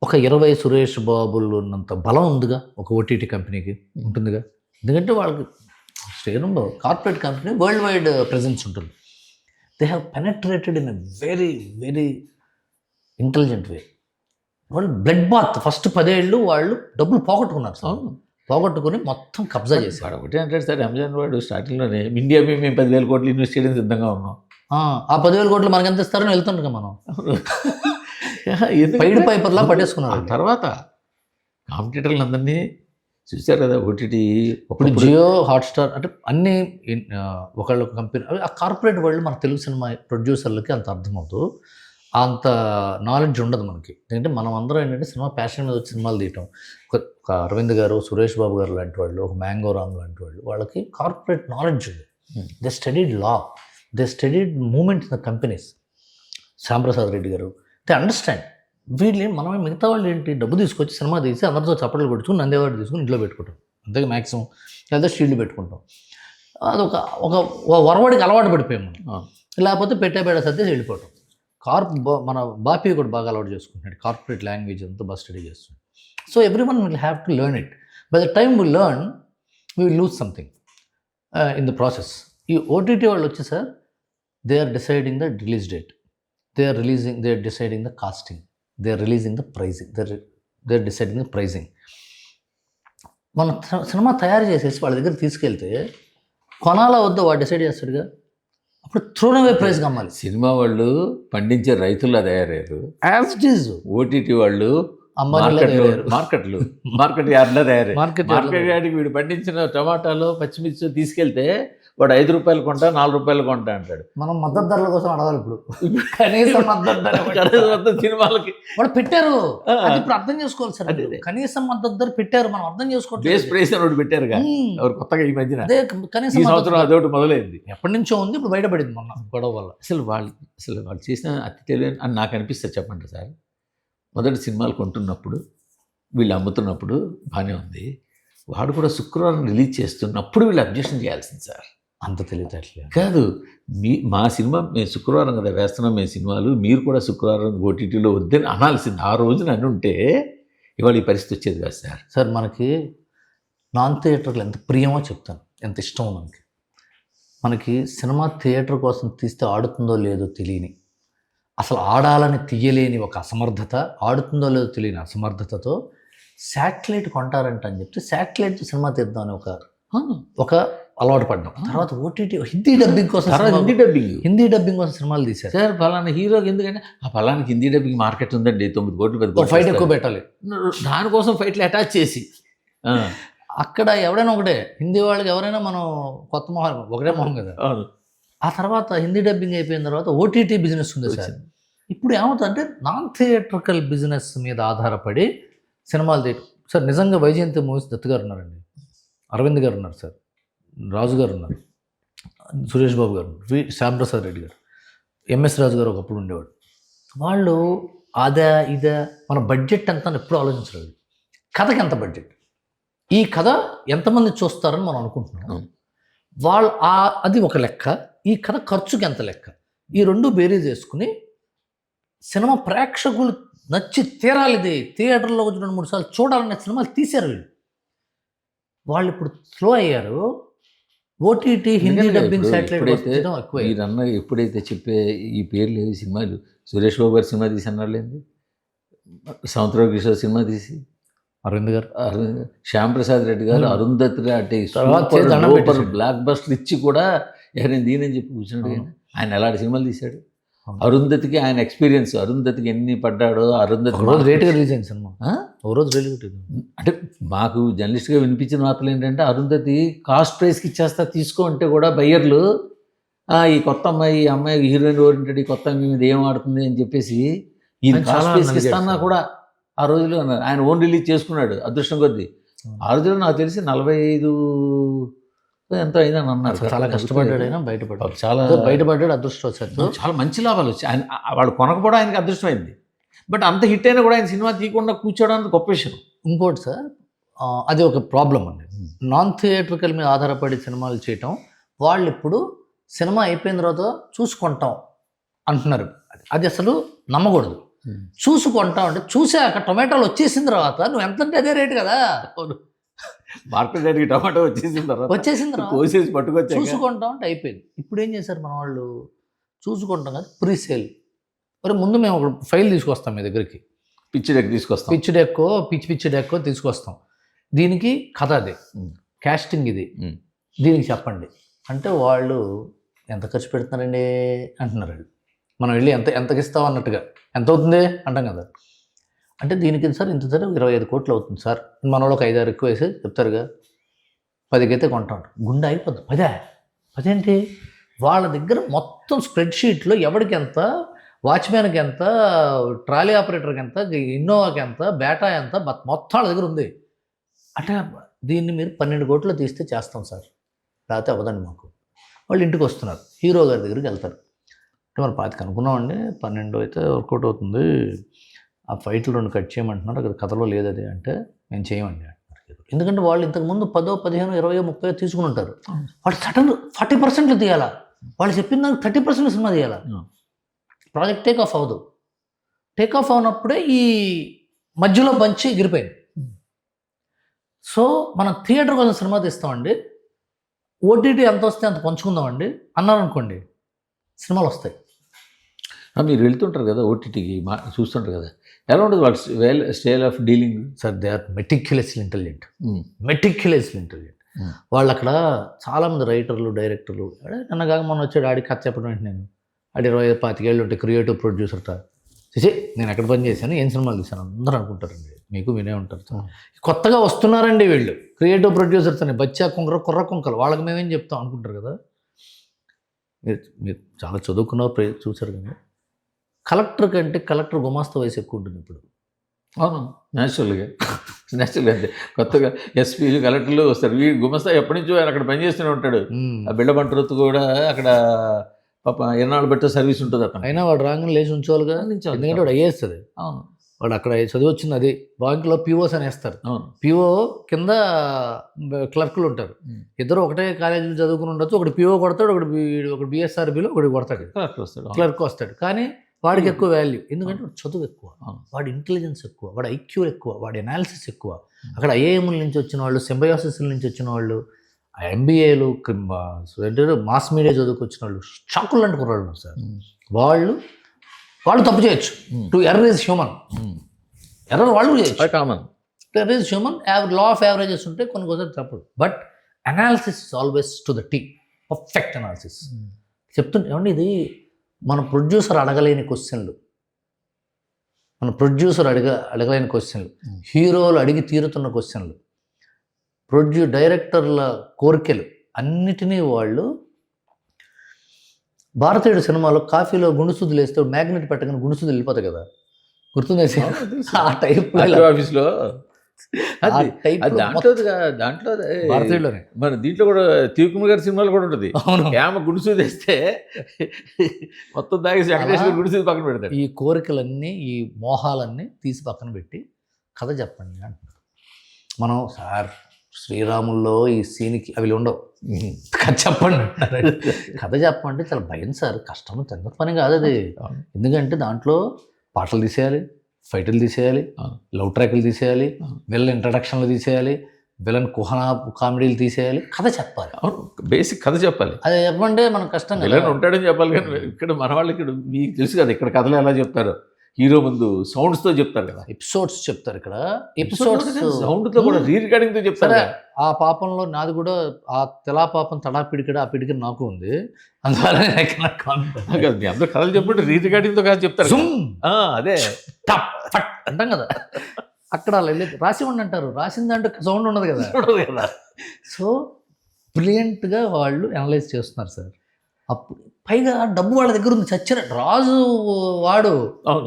ఒక 20 సురేష్ బాబులు ఉన్నంత బలం ఉందిగా ఒక ఓటీటీ కంపెనీకి, ఉంటుందిగా. ఎందుకంటే వాళ్ళకి శ్రీరంలో corporate company worldwide presence ఉంటుంది. They have penetrated in a very very intelligent way. వాళ్ళు బ్లడ్ బాత్ ఫస్ట్ 10 ఏళ్ళు వాళ్ళు డబ్బులు పోగొట్టుకున్నారు సార్. పోగొట్టుకుని మొత్తం కబ్జా చేశారు. ఒకటి అంటే సార్, అమెజాన్ వాడు స్టార్టింగ్లోనే ఇండియా మేము 10,000 కోట్లు ఇన్వెస్ట్ చేయడం సిద్ధంగా ఉన్నాం. ఆ 10,000 కోట్లు మనకి ఎంత ఇస్తారని వెళ్తుంటాం మనం. పైడ్ పైపర్లా పట్టేసుకున్నారు. తర్వాత కాంపిటేటర్లు అందరినీ చూశారు కదా ఓటీటీ. ఇప్పుడు జియో హాట్స్టార్ అంటే అన్నీ ఒకళ్ళు కంపెనీ, ఆ కార్పొరేట్ వరల్డ్ మన తెలుగు సినిమా ప్రొడ్యూసర్లకి అంత అర్థమవుతూ అంత నాలెడ్జ్ ఉండదు మనకి. ఎందుకంటే మనం అందరం ఏంటంటే సినిమా ప్యాషన్ మీద వచ్చి సినిమాలు తీయటం. ఒక అరవింద్ గారు, సురేష్ బాబు గారు లాంటి వాళ్ళు, ఒక మ్యాంగో రామ్ లాంటి వాళ్ళు, వాళ్ళకి కార్పొరేట్ నాలెడ్జ్ ఉంది. They studied law, they studied movement in the companies. Shyamprasad Reddy garu, they understand. వీళ్ళు మనమే మిగతా వాళ్ళు ఏంటి, డబ్బు తీసుకొచ్చి సినిమా తీసి అందరితో చప్పట్లు కొట్టుకుని నందేవాడు తీసుకుని ఇంట్లో పెట్టుకుంటాం అంతేగా మ్యాక్సిమం, లేదా షీల్డ్ పెట్టుకుంటాం. అదొక ఒక వరవడికి అలవాటు పడిపోయాం మనం. లేకపోతే పెట్టేబేడ సర్దేసి వెళ్ళిపోవటం. మన బాపీ కూడా బాగా అలవాటు చేసుకుంటున్నాడు, కార్పొరేట్ లాంగ్వేజ్ అంతా బాగా స్టడీ చేస్తున్నాడు. So every one will have to learn it. By the time will learn we will lose something in the process. ఈ ఓటీటీ వాళ్ళు వచ్చి sir, they are deciding the release date, they are deciding the casting, they are releasing the pricing, they are deciding the pricing. మన సినిమా తయారు చేసేసి వాళ్ళ దగ్గర తీసుకెళ్తే కొనాలా వద్దా వాడు డిసైడ్ చేస్తాడుగా. అప్పుడు త్రోనవే ప్రైజ్ కమ్మాలి. సినిమా వాళ్ళు పండించే రైతుల్లా తయారయ్యారు. యాజ్ ఇట్ ఈజ్ ఓటీటీ వాళ్ళు మార్కెట్ యార్డ్లో తయారయ్యారు. మార్కెట్ యార్డ్కి వీడు పండించిన టమాటాలు పచ్చిమిర్చి తీసుకెళ్తే వాడు 5 రూపాయలు కొంటా, 4 రూపాయలు కొంటా అంటాడు. మనం మద్దతు ధరల కోసం అడగాలి. ఇప్పుడు కనీసం మద్దతు ధర సినిమాలకి వాడు పెట్టారు. ఇప్పుడు అర్థం చేసుకోవాలి సార్, కనీసం మద్దతు ధర పెట్టారు, మనం అర్థం చేసుకోవాలి. బేస్ ప్రైస్ అని ఒకటి పెట్టారు ఎవరు కొత్తగా ఈ మధ్యన. కనీసం ఈ సంవత్సరం అదొకటి మొదలైంది, ఎప్పటి నుంచో ఉంది, ఇప్పుడు బయటపడింది మొన్న గొడవ వల్ల. అసలు వాళ్ళు చేసిన అతి తెలియని అని నాకు అనిపిస్తుంది. చెప్పండి సార్, మొదటి సినిమాలు కొంటున్నప్పుడు వీళ్ళు అమ్ముతున్నప్పుడు బాగానే ఉంది, వాడు కూడా శుక్రవారం రిలీజ్ చేస్తున్నప్పుడు వీళ్ళు అబ్జెక్షన్ చేయాల్సింది సార్. అంత తెలియట్లేదు కాదు, మా సినిమా మేము శుక్రవారం కదా వేస్తున్నాం మేము సినిమాలు, మీరు కూడా శుక్రవారం ఓటీటీలో వద్దని అనాల్సింది. ఆ రోజున అని ఉంటే ఇవాళ ఈ పరిస్థితి వచ్చేది కాదు సార్. సార్ మనకి నాన్ థియేటర్లు ఎంత ప్రియమో చెప్తాను, ఎంత ఇష్టమో మనకి సినిమా థియేటర్ కోసం తీస్తే ఆడుతుందో లేదో తెలియని, అసలు ఆడాలని తీయలేని ఒక అసమర్థత, ఆడుతుందో లేదో తెలియని అసమర్థతతో శాటిలైట్ కొంటారంట అని చెప్తే శాటిలైట్ సినిమా తీద్దామని ఒక అలవాటు పడ్డాం. తర్వాత ఓటీటీ హిందీ డబ్బింగ్ కోసం హిందీ డబ్బింగ్ కోసం సినిమాలు తీశారు సార్. ఫలానా హీరోకి ఎందుకంటే ఆ ఫలానికి హిందీ డబ్బింగ్ మార్కెట్ ఉందండి, 9 కోట్లు 10 కోట్లు ఫైట్ ఎక్కువ పెట్టాలి, దానికోసం ఫైట్లు అటాచ్ చేసి అక్కడ ఎవరైనా ఒకటే, హిందీ వాళ్ళకి ఎవరైనా మనం కొత్త మొహం ఒకటే మొహం కదా. ఆ తర్వాత హిందీ డబ్బింగ్ అయిపోయిన తర్వాత ఓటీటీ బిజినెస్ ఉంది సార్. ఇప్పుడు ఏమవుతుందంటే నాన్ థియేట్రికల్ బిజినెస్ మీద ఆధారపడి సినిమాలు తీయటం. సార్ నిజంగా వైజయంతి మూవీస్ దత్ గారు ఉన్నారండి, అరవింద్ గారు ఉన్నారు సార్, రాజు గారు ఉన్నారు, సురేష్ బాబు గారు, శ్యాంప్రసాద్ రెడ్డి గారు, ఎంఎస్ రాజు గారు ఒకప్పుడు ఉండేవాడు. వాళ్ళు అదే ఇదే మన బడ్జెట్ ఎంత అని ఎప్పుడు ఆలోచించలేదు. కథకి ఎంత బడ్జెట్, ఈ కథ ఎంతమంది చూస్తారని మనం అనుకుంటున్నాం. వాళ్ళు అది ఒక లెక్క, ఈ కథ ఖర్చుకి ఎంత లెక్క, ఈ రెండు బేరీజ్ చేసుకుని సినిమా ప్రేక్షకులు నచ్చి తీరాలి, ఇది థియేటర్లో వచ్చి 2-3 సార్లు చూడాలనే సినిమాలు తీశారు వీళ్ళు. వాళ్ళు ఇప్పుడు స్లో అయ్యారు. ఓటీటీ, హిందీ డబ్బింగ్, శాటిలైట్ ఎక్కువ. మీరన్న ఎప్పుడైతే చెప్పే ఈ పేర్లు ఈ సినిమాలు, సురేష్ బాబు గారి సినిమా తీసి అన్నాళ్ళేంది, సముద్రరావు కిషోర్ సినిమా తీసి, అరవింద్ గారు, శ్యామ్ ప్రసాద్ రెడ్డి గారు, అరుంధతి అంటే బ్లాక్ బస్టర్ ఇచ్చి కూడా నేను దీనని చెప్పి కూర్చున్నాడు. ఆయన ఎలాంటి సినిమాలు తీశాడు. అరుంధతికి ఆయన ఎక్స్పీరియన్స్, అరుంధతికి ఎన్ని పడ్డాడో. అరుంధతి రేట్గా రిలీజ్ అయింది సినిమా, ఒక రోజు రిలీజ్. అంటే మాకు జర్నలిస్ట్గా వినిపించిన వార్తలు ఏంటంటే, అరుంధతి కాస్ట్ ప్రైస్కి ఇచ్చేస్తా తీసుకో అంటే కూడా బయ్యర్లు ఈ కొత్త అమ్మాయి, ఈ అమ్మాయి హీరోయిన్ ఓరియంటెడ్, ఈ కొత్త అమ్మాయి మీద ఏం ఆడుతుంది అని చెప్పేసి ఈయన కాస్ట్ ప్రైస్కి ఇస్తానా కూడా ఆ రోజులో అన్నారు. ఆయన ఓన్ రిలీజ్ చేసుకున్నాడు అదృష్టం కొద్దీ. ఆ రోజులో నాకు తెలిసి 45 ఎంతో అయిందని అన్నారు. చాలా కష్టపడ్డాడు ఆయన, బయటపడ్డాడు, చాలా బయటపడ్డాడు, అదృష్టం వచ్చాడు. చాలా మంచి లాభాలు వచ్చాయి. ఆయన వాళ్ళు కొనకపోవడం ఆయనకి అదృష్టమైంది. బట్ అంత హిట్ అయినా కూడా ఆయన సినిమా తీయకుండా కూర్చోవడానికి గొప్ప విషయం. ఇంకోటి సార్, అది ఒక ప్రాబ్లం అండి. నాన్ థియేట్రికల్ మీద ఆధారపడి సినిమాలు చేయటం, వాళ్ళు ఇప్పుడు సినిమా అయిపోయిన తర్వాత చూసుకుంటాం అంటున్నారు. అది అసలు నమ్మకూడదు. చూసుకుంటాం అంటే చూసాక టొమాటోలు వచ్చేసిన తర్వాత నువ్వు ఎంత అంటే అదే రేటు కదా. మార్కెట్ రేట్కి టమాటో వచ్చేసిన తర్వాత కోసేసి పట్టుకొచ్చి చూసుకుంటాం అంటే అయిపోయింది. ఇప్పుడు ఏం చేశారు మన వాళ్ళు, చూసుకుంటాం కదా ప్రీసేల్. మరి ముందు మేము ఒక ఫైల్ తీసుకొస్తాం మీ దగ్గరికి, పిచ్చి డెక్ తీసుకొస్తాం, పిచ్చి డెక్కో తీసుకొస్తాం. దీనికి కథ అదే, కాస్టింగ్ ఇది, దీనికి చెప్పండి అంటే వాళ్ళు ఎంత ఖర్చు పెడుతున్నారండి అంటున్నారు. మనం వెళ్ళి ఎంతకి ఇస్తాం అన్నట్టుగా, ఎంత అవుతుంది అంటాం కదా. అంటే దీనికి సార్ ఇంత సార్ 25 కోట్లు అవుతుంది సార్. మన వాళ్ళు ఒక 5-6 ఎక్కువ వేసి చెప్తారుగా, 10కి అయితే కొంటాం. గుండె అయిపోద్ది. 10 ఏంటి, వాళ్ళ దగ్గర మొత్తం స్ప్రెడ్షీట్లో ఎవరికి ఎంత, వాచ్మ్యాన్కి ఎంత, ట్రాలీ ఆపరేటర్కి ఎంత, ఇన్నోవాకి ఎంత, బేటా ఎంత, మొత్తం వాళ్ళ దగ్గర ఉంది. అంటే దీన్ని మీరు 12 కోట్లు తీస్తే చేస్తాం సార్, లేకపోతే అవ్వదండి మాకు. వాళ్ళు ఇంటికి వస్తున్నారు, హీరో గారి దగ్గరికి వెళ్తారు. అంటే మరి 25 అనుకున్నామండి, 12 అయితే వర్కౌట్ అవుతుంది, ఆ ఫైట్లు 2 కట్ చేయమంటున్నారు, అక్కడ కథలో లేదు అది అంటే మేము చేయమండి అంటున్నారు. ఎందుకంటే వాళ్ళు ఇంతకుముందు 10, 15, 20, 30 తీసుకుని ఉంటారు. వాళ్ళు సడన్ 40% తీయాలా, వాళ్ళు చెప్పిన దానికి 30% సినిమా తీయాలా. ప్రాజెక్ట్ టేక్ ఆఫ్ అవ్వదు. టేక్ ఆఫ్ అవునప్పుడే ఈ మధ్యలో బంచి ఎగిరిపోయింది. సో మనం థియేటర్ కోసం సినిమా తీస్తామండి, ఓటీటీ ఎంత వస్తే అంత పంచుకుందామండి అన్నారనుకోండి, సినిమాలు వస్తాయి. మీరు వెళ్తుంటారు కదా ఓటీటీకి, చూస్తుంటారు కదా, ఎలా ఉంటుంది వాళ్ళ style of dealing? Sir they are meticulously intelligent. వాళ్ళు అక్కడ చాలామంది రైటర్లు, డైరెక్టర్లు, నిన్నగాక మొన్న వచ్చాడు ఆడికి కథ చెప్పడం ఏంటి, నేను ఆడి 20-25 ఏళ్ళు ఉంటే క్రియేటివ్ ప్రొడ్యూసర్ చేసి నేను ఎక్కడ పని చేశాను, ఏం సినిమాలు తీశాను అందరూ అనుకుంటారండి. మీకు వినే ఉంటారు. కొత్తగా వస్తున్నారండి వీళ్ళు క్రియేటివ్ ప్రొడ్యూసర్స్ అని, బచ్చా కుంకర కుర్ర కుంకలు, వాళ్ళకి మేమేం చెప్తాం అనుకుంటారు కదా. మీరు చాలా చదువుకున్న చూసారు కదా, కలెక్టర్ కంటే కలెక్టర్ గుమాస్తా వయసు ఎక్కువ ఉంటుంది ఇప్పుడు. అవును, న్యాచురల్గా అంతే. కొత్తగా ఎస్పీలు, కలెక్టర్లు వస్తారు. వీడు గుమస్తా ఎప్పటి నుంచో ఆయన అక్కడ పనిచేస్తూనే ఉంటాడు. ఆ బిళ్ళ బంటరొత్తు కూడా అక్కడ పాప ఎన్నాళ్ళు బట్టే సర్వీస్ ఉంటుంది అతను. అయినా వాడు రాగానే లేచి ఉంచోవాలిగా, ఎందుకంటే వాడు అయ్యేస్తుంది. అవును, వాడు అక్కడ చదివి వచ్చింది అది. బ్యాంకులో పిఓస్ అని వేస్తారు. అవును, పిఓ కింద క్లర్కులు ఉంటారు. ఇద్దరు ఒకటే కాలేజీలో చదువుకుని ఉండొచ్చు. ఒకటి పిఓ కొడతాడు, ఒకటి బిఎస్ఆర్బిలో ఒకటి కొడతాడు, క్లర్క్ వస్తాడు. కానీ వాడికి ఎక్కువ వాల్యూ, ఎందుకంటే వాడు చదువు ఎక్కువ, వాడి ఇంటెలిజెన్స్ ఎక్కువ, వాడి ఐక్యూ ఎక్కువ, వాడి అనాలిసిస్ ఎక్కువ. అక్కడ ఐఐఎంల నుంచి వచ్చిన వాళ్ళు, సింబయోసిస్ల నుంచి వచ్చిన వాళ్ళు, ఎంబీఏలు, మాస్ మీడియా చదువుకొచ్చిన వాళ్ళు, షాకులు లాంటి కుర్రాళ్ళు ఉన్నారు సార్. వాళ్ళు తప్పు చేయొచ్చు. To error is human, error వాళ్ళు చేయొచ్చు, common. Error is human. Law of averages ఉంటే కొన్ని తప్పుడు. But analysis is always to the T, perfect analysis. చెప్తుంటే ఏమండి, ఇది మన ప్రొడ్యూసర్ అడగలేని క్వశ్చన్లు, అడగలేని క్వశ్చన్లు, హీరోలు అడిగి తీరుతున్న క్వశ్చన్లు, డైరెక్టర్ల కోరికలు అన్నిటినీ వాళ్ళు. భారతీయుడు సినిమాలో కాఫీలో గుండుసుదులు వేస్తే మ్యాగ్నెట్ పెట్టగానే గుండుసుదులు వెళ్ళిపోతాయి కదా, గుర్తుంది? ఆ టైప్ ఆఫీస్లో దాంట్లో భారతీయుడులోనే మన దీంట్లో కూడా తిరుకుమ గారి సినిమాలు కూడా ఉంటుంది. ఆమె గుడిసు తెస్తే మొత్తం దాగేసి వెంకటేశ్వర గుడిసు పక్కన పెడతాడు. ఈ కోరికలన్నీ, ఈ మోహాలన్నీ తీసి పక్కన పెట్టి కథ చెప్పండి అంటున్నారు. మనం సార్ శ్రీరాముల్లో ఈ సీన్కి అవి ఉండవు, కథ చెప్పండి అంటారు. కథ చెప్పమంటే చాలా భయం సార్, కష్టం, చిన్న పని కాదు అది. ఎందుకంటే దాంట్లో పాటలు తీసేయాలి, ఫైట్లు తీసేయాలి, లవ్ ట్రాక్లు తీసేయాలి, విలన్ ఇంట్రడక్షన్లు తీసేయాలి, విలన్ కుహన కామెడీలు తీసేయాలి, కథ చెప్పాలి. అవును, బేసిక్ కథ చెప్పాలి. అది చెప్పమంటే మనకు కష్టం కదా. విలన్ ఉంటాడని చెప్పాలి, కానీ ఇక్కడ మన వాళ్ళు ఇక్కడ మీకు తెలుసు కదా, ఇక్కడ కథలు ఎలా చెప్తారు, హీరో ముందు సౌండ్స్తో చెప్తారు కదా, ఎపిసోడ్స్ చెప్తారు. ఇక్కడ ఎపిసోడ్స్ సౌండ్తో కూడా రీరికార్డింగ్తో చెప్తారు. ఆ పాపంలో నాది కూడా, ఆ తెలా పాపం తడా పిడికడ, ఆ పిడికి నాకు ఉంది, అందువల్ల మీ అందరూ కథలు చెప్పుకుంటే రీరికార్డింగ్తో కాదు చెప్తారు. అదే టప్ ఫట్ అంటాం కదా, అక్కడ రాసి ఉండి అంటారు, రాసింది అంటే సౌండ్ ఉండదు కదా. సో బ్రిలియంట్గా వాళ్ళు అనలైజ్ చేస్తున్నారు సార్. అప్పుడు పైగా డబ్బు వాళ్ళ దగ్గర ఉంది, చచ్చిన రాజు వాడు,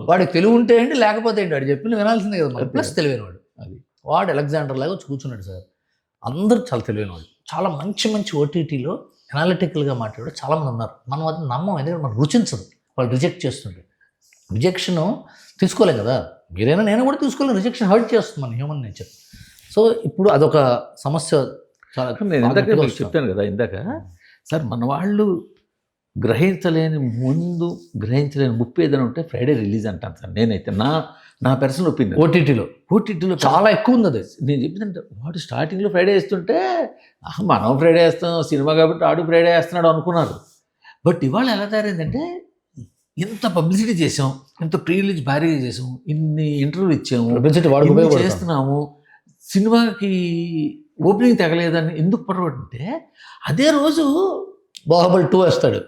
వాడికి తెలివి ఉంటే ఏంటి లేకపోతే ఏంటి, వాడు చెప్పింది వినాల్సిందే కదా మరి. ప్లస్ తెలివైన వాడు, అది వాడు అలెగ్జాండర్ లాగా వచ్చి కూర్చున్నాడు సార్. అందరూ చాలా తెలివైన వాడు, చాలా మంచి మంచి ఓటీటీలో ఎనాలిటికల్గా మాట్లాడు చాలామంది ఉన్నారు. మనం అది నమ్మం, ఎందుకంటే మనం రుచించదు, వాళ్ళు రిజెక్ట్ చేస్తుంటే. రిజెక్షన్ తీసుకోలేం కదా, మీరైనా నేను కూడా తీసుకోలేను. రిజెక్షన్ హర్ట్ చేస్తుంది మన హ్యూమన్ నేచర్. సో ఇప్పుడు అదొక సమస్య. చాలా నేను ఇందాక మీకు చెప్పాను కదా ఇందాక సార్, మన వాళ్ళు గ్రహించలేని ముప్పు ఏదైనా ఉంటే ఫ్రైడే రిలీజ్ అంటాను సార్ నేనైతే. నా పర్సనల్ ఒపీనియన్. ఓటీటీలో చాలా ఎక్కువ ఉంది అది. నేను చెప్పిందంటే వాడు స్టార్టింగ్లో ఫ్రైడే వేస్తుంటే మనం ఫ్రైడే వేస్తాం సినిమా కాబట్టి ఆడు ఫ్రైడే వేస్తున్నాడు అనుకున్నారు. బట్ ఇవాళ ఎలా తయారైందంటే, ఇంత పబ్లిసిటీ చేసాం, ఇంత ప్రీ రిలీజ్ భారీగా చేసాం, ఇన్ని ఇంటర్వ్యూలు ఇచ్చాము, చేస్తున్నాము, సినిమాకి ఓపెనింగ్ తగలేదని ఎందుకు పడబడుతుంటే, అదే రోజు బాహుబలి 2 వేస్తాడు.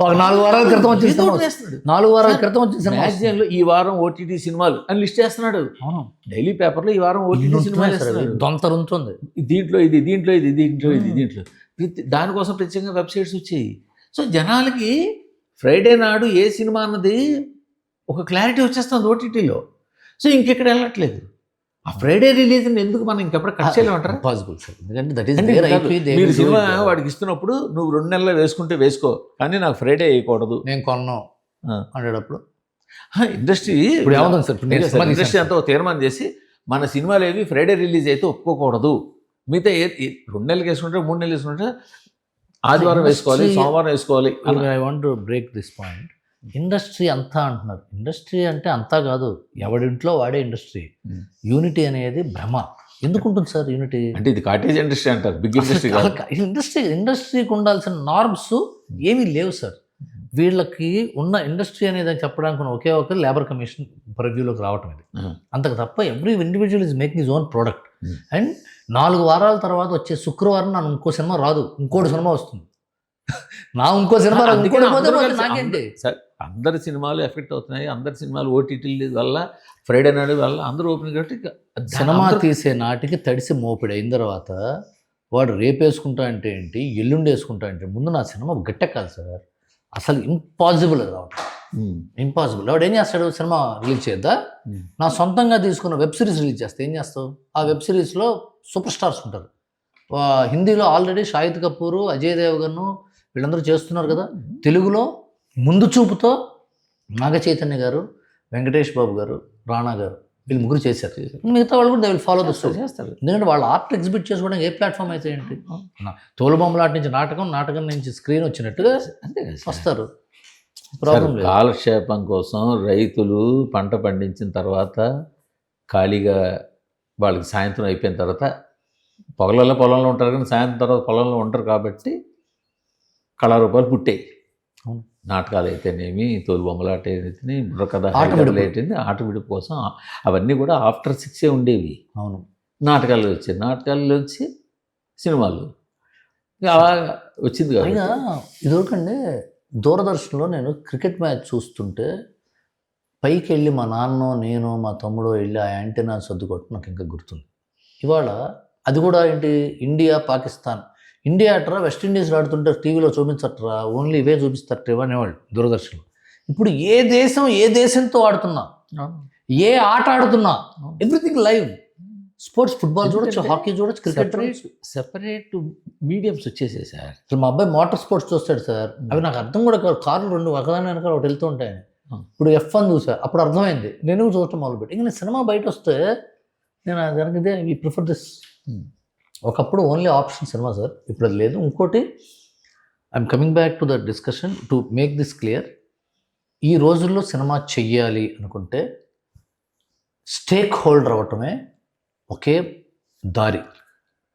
ఒక 4 వారాల క్రితం వచ్చేస్తాడు, 4 వారాల క్రితం వచ్చేసిన మ్యాగజైన్లో ఈ వారం ఓటీటీ సినిమాలు అని లిస్ట్ చేస్తున్నాడు. అవును, డైలీ పేపర్లో ఈ వారం ఓటీటీ సినిమాలు దొంతరుంటుంది, దీంట్లో దానికోసం ప్రత్యేకంగా వెబ్సైట్స్ వచ్చాయి. సో జనాలకి ఫ్రైడే నాడు ఏ సినిమా అన్నది ఒక క్లారిటీ వచ్చేస్తుంది ఓటీటీలో. సో ఇంకెక్కడ వెళ్ళట్లేదు. ఆ ఫ్రైడే రిలీజ్ ఎందుకు మనం ఇంకెప్పుడు కట్ చేయలేమంటారా? పాసిబుల్ సార్, ఎందుకంటే దట్ ఈస్ మీరు సినిమా వాడికి ఇస్తున్నప్పుడు నువ్వు 2 నెలలు వేసుకుంటే వేసుకో, కానీ నాకు ఫ్రైడే వేయకూడదు, నేను కొన్నాం అనేటప్పుడు ఇండస్ట్రీ ఇప్పుడు ఏమవుతుంది సార్, ఇండస్ట్రీ అంతా తీర్మానం చేసి మన సినిమాలు ఏవి ఫ్రైడే రిలీజ్ అయితే ఒప్పుకోకూడదు, మిగతా 2 నెలలు వేసుకుంటే 3 నెలలు వేసుకుంటే ఆదివారం వేసుకోవాలి, సోమవారం వేసుకోవాలి. I want to break this point. Industry అంతా అంటున్నారు, ఇండస్ట్రీ అంటే అంతా కాదు, ఎవడింట్లో వాడే ఇండస్ట్రీ. యూనిటీ అనేది భ్రమ. ఎందుకుంటుంది సార్ యూనిటీ అంటే? ఇది కాటేజ్ ఇండస్ట్రీ అంటారు, బిగ్ ఇండస్ట్రీ. ఇండస్ట్రీకి ఉండాల్సిన నార్మ్స్ ఏమీ లేవు సార్. వీళ్ళకి ఉన్న ఇండస్ట్రీ అనేది అని చెప్పడానికి ఒకే ఒక లేబర్ కమిషన్ ప్రివ్యూలోకి రావటం ఇది, అంతకు తప్ప every individual is making his own product. And 4 వారాల తర్వాత వచ్చే శుక్రవారం నాకు ఇంకో సినిమా రాదు, ఇంకోటి సినిమా వస్తుంది. ఇంకో సినిమా నాకేంటి సార్, అందరి సినిమాలు ఎఫెక్ట్ అవుతున్నాయి, అందరి సినిమాలు ఓటీటీ వల్ల, ఫ్రైడే నాడు వల్ల అందరూ ఓపెన్ కాబట్టి సినిమా తీసే నాటికి తడిసి మోపిడి అయిన తర్వాత వాడు రేపు వేసుకుంటా అంటే ఏంటి, ఎల్లుండి వేసుకుంటా అంటే, ముందు నా సినిమా గట్టెక్కాలి సార్. అసలు ఇంపాసిబుల్ అది రావటం, ఇంపాసిబుల్. వాడు ఏం చేస్తాడు, సినిమా రిలీజ్ చేద్దా, నా సొంతంగా తీసుకున్న వెబ్ సిరీస్ రిలీజ్ చేస్తే ఏం చేస్తావు? ఆ వెబ్ సిరీస్లో సూపర్ స్టార్స్ ఉంటారు. హిందీలో ఆల్రెడీ షాహిద్ కపూర్, అజయ్ దేవగన్ వీళ్ళందరూ చేస్తున్నారు కదా. తెలుగులో ముందు చూపుతో నాగ చైతన్య గారు, వెంకటేష్ బాబు గారు, రాణా గారు, వీళ్ళు ముగ్గురు చేశారు. మిగతా వాళ్ళు కూడా they will follow the story చేస్తారు. ఎందుకంటే వాళ్ళ ఆర్ట్ ఎగ్జిబిట్ చేసుకోవడానికి ఏ ప్లాట్ఫామ్ అయితే ఏంటి, తోలుబొమ్మలాట నుంచి నాటకం నుంచి స్క్రీన్ వచ్చినట్టుగా వస్తారు. ప్రాబ్లం లేదు. కాలక్షేపం కోసం రైతులు పంట పండించిన తర్వాత ఖాళీగా వాళ్ళకి సాయంత్రం అయిపోయిన తర్వాత, పొగలలో పొలంలో ఉంటారు కానీ సాయంత్రం తర్వాత పొలంలో ఉంటారు కాబట్టి కళారూపాలు పుట్టాయి. నాటకాలు అయితేనేమి, తోలుబొమ్మలాట అయితేనే, బుర్రకథ అయితేనే, ఆట విడుపు కోసం అవన్నీ కూడా ఆఫ్టర్ 6 ఉండేవి. అవును, నాటకాలు వచ్చాయి, నాటకాల్లో వచ్చి సినిమాలు అలా వచ్చింది కదా. అయినా ఇదివరకండి దూరదర్శన్లో నేను క్రికెట్ మ్యాచ్ చూస్తుంటే పైకి వెళ్ళి మా నాన్నో నేను మా తమ్ముడో వెళ్ళి ఆ యాంటీనా సర్దుకోవటం నాకు ఇంకా గుర్తుంది. ఇవాళ అది కూడా ఏంటి, ఇండియా పాకిస్తాన్, ఇండియా అట్రా వెస్టిండీస్ ఆడుతుంటే టీవీలో చూపించట్రా, ఓన్లీ ఇవే చూపిస్తారు అనేవాళ్ళు దూరదర్శన్లో. ఇప్పుడు ఏ దేశంతో ఆడుతున్నా, ఏ ఆట ఆడుతున్నా, ఎవ్రీథింగ్ లైవ్. స్పోర్ట్స్, ఫుట్బాల్ చూడొచ్చు, హాకీ చూడొచ్చు, క్రికెట్ సెపరేట్ మీడియంస్ వచ్చేసాయి సార్. అసలు మా అబ్బాయి మోటార్ స్పోర్ట్స్ చూస్తాడు సార్, అవి నాకు అర్థం కూడా కాదు. కార్లు 2 ఒకదాని వెనకాల ఒకటి వెళ్తూ ఉంటాయని. ఇప్పుడు F1 చూసా, అప్పుడు అర్థమైంది, నేను చూడటం మొదలుపెట్టి. ఇంకా నేను సినిమా బయట వస్తే నేను దానికి ఇదే ప్రిఫర్ దిస్. ఒకప్పుడు ఓన్లీ ఆప్షన్ సినిమా సార్, ఇప్పుడు అది లేదు. ఇంకోటి I'm coming back to the discussion to make this clear. ఈ రోజుల్లో సినిమా చెయ్యాలి అనుకుంటే స్టేక్ హోల్డర్ అవ్వటమే ఒకే దారి.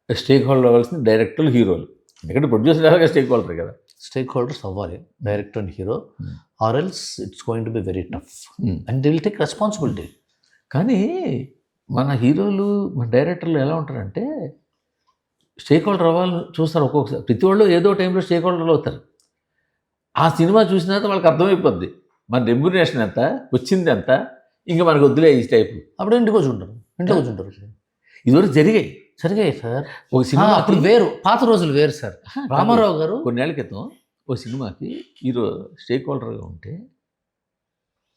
స్టేక్ హోల్డర్ అవ్వాల్సింది డైరెక్టర్లు, హీరోలు. ఎందుకంటే ప్రొడ్యూసర్ ఎలాగా స్టేక్ హోల్డర్ కదా. స్టేక్ హోల్డర్స్ అవ్వాలి, director and hero, or else it's going to be very tough Hmm. And they will take responsibility. కానీ మన హీరోలు, మన డైరెక్టర్లు ఎలా ఉంటారంటే స్టేక్ హోల్డర్ అవ్వాలని చూస్తారు. ఒక్కొక్కసారి ప్రతి వాళ్ళు ఏదో టైంలో స్టేక్ హోల్డర్లు అవుతారు. ఆ సినిమా చూసిన తర్వాత వాళ్ళకి అర్థమైపోద్ది మన రెమ్యునరేషన్ ఎంత, వచ్చింది ఎంత, ఇంకా మనకు వద్దులే ఈ టైపు. అప్పుడు ఇంటికి కూర్చుంటారు, ఇంట్లో కూర్చుంటారు. ఇదివరకు జరిగాయి సరిగాయి సార్. ఒక సినిమా. అప్పుడు వేరు, పాత రోజులు వేరు సార్. రామారావు గారు కొన్నేళ్ల క్రితం ఒక సినిమాకి హీరో స్టేక్ హోల్డర్గా ఉంటే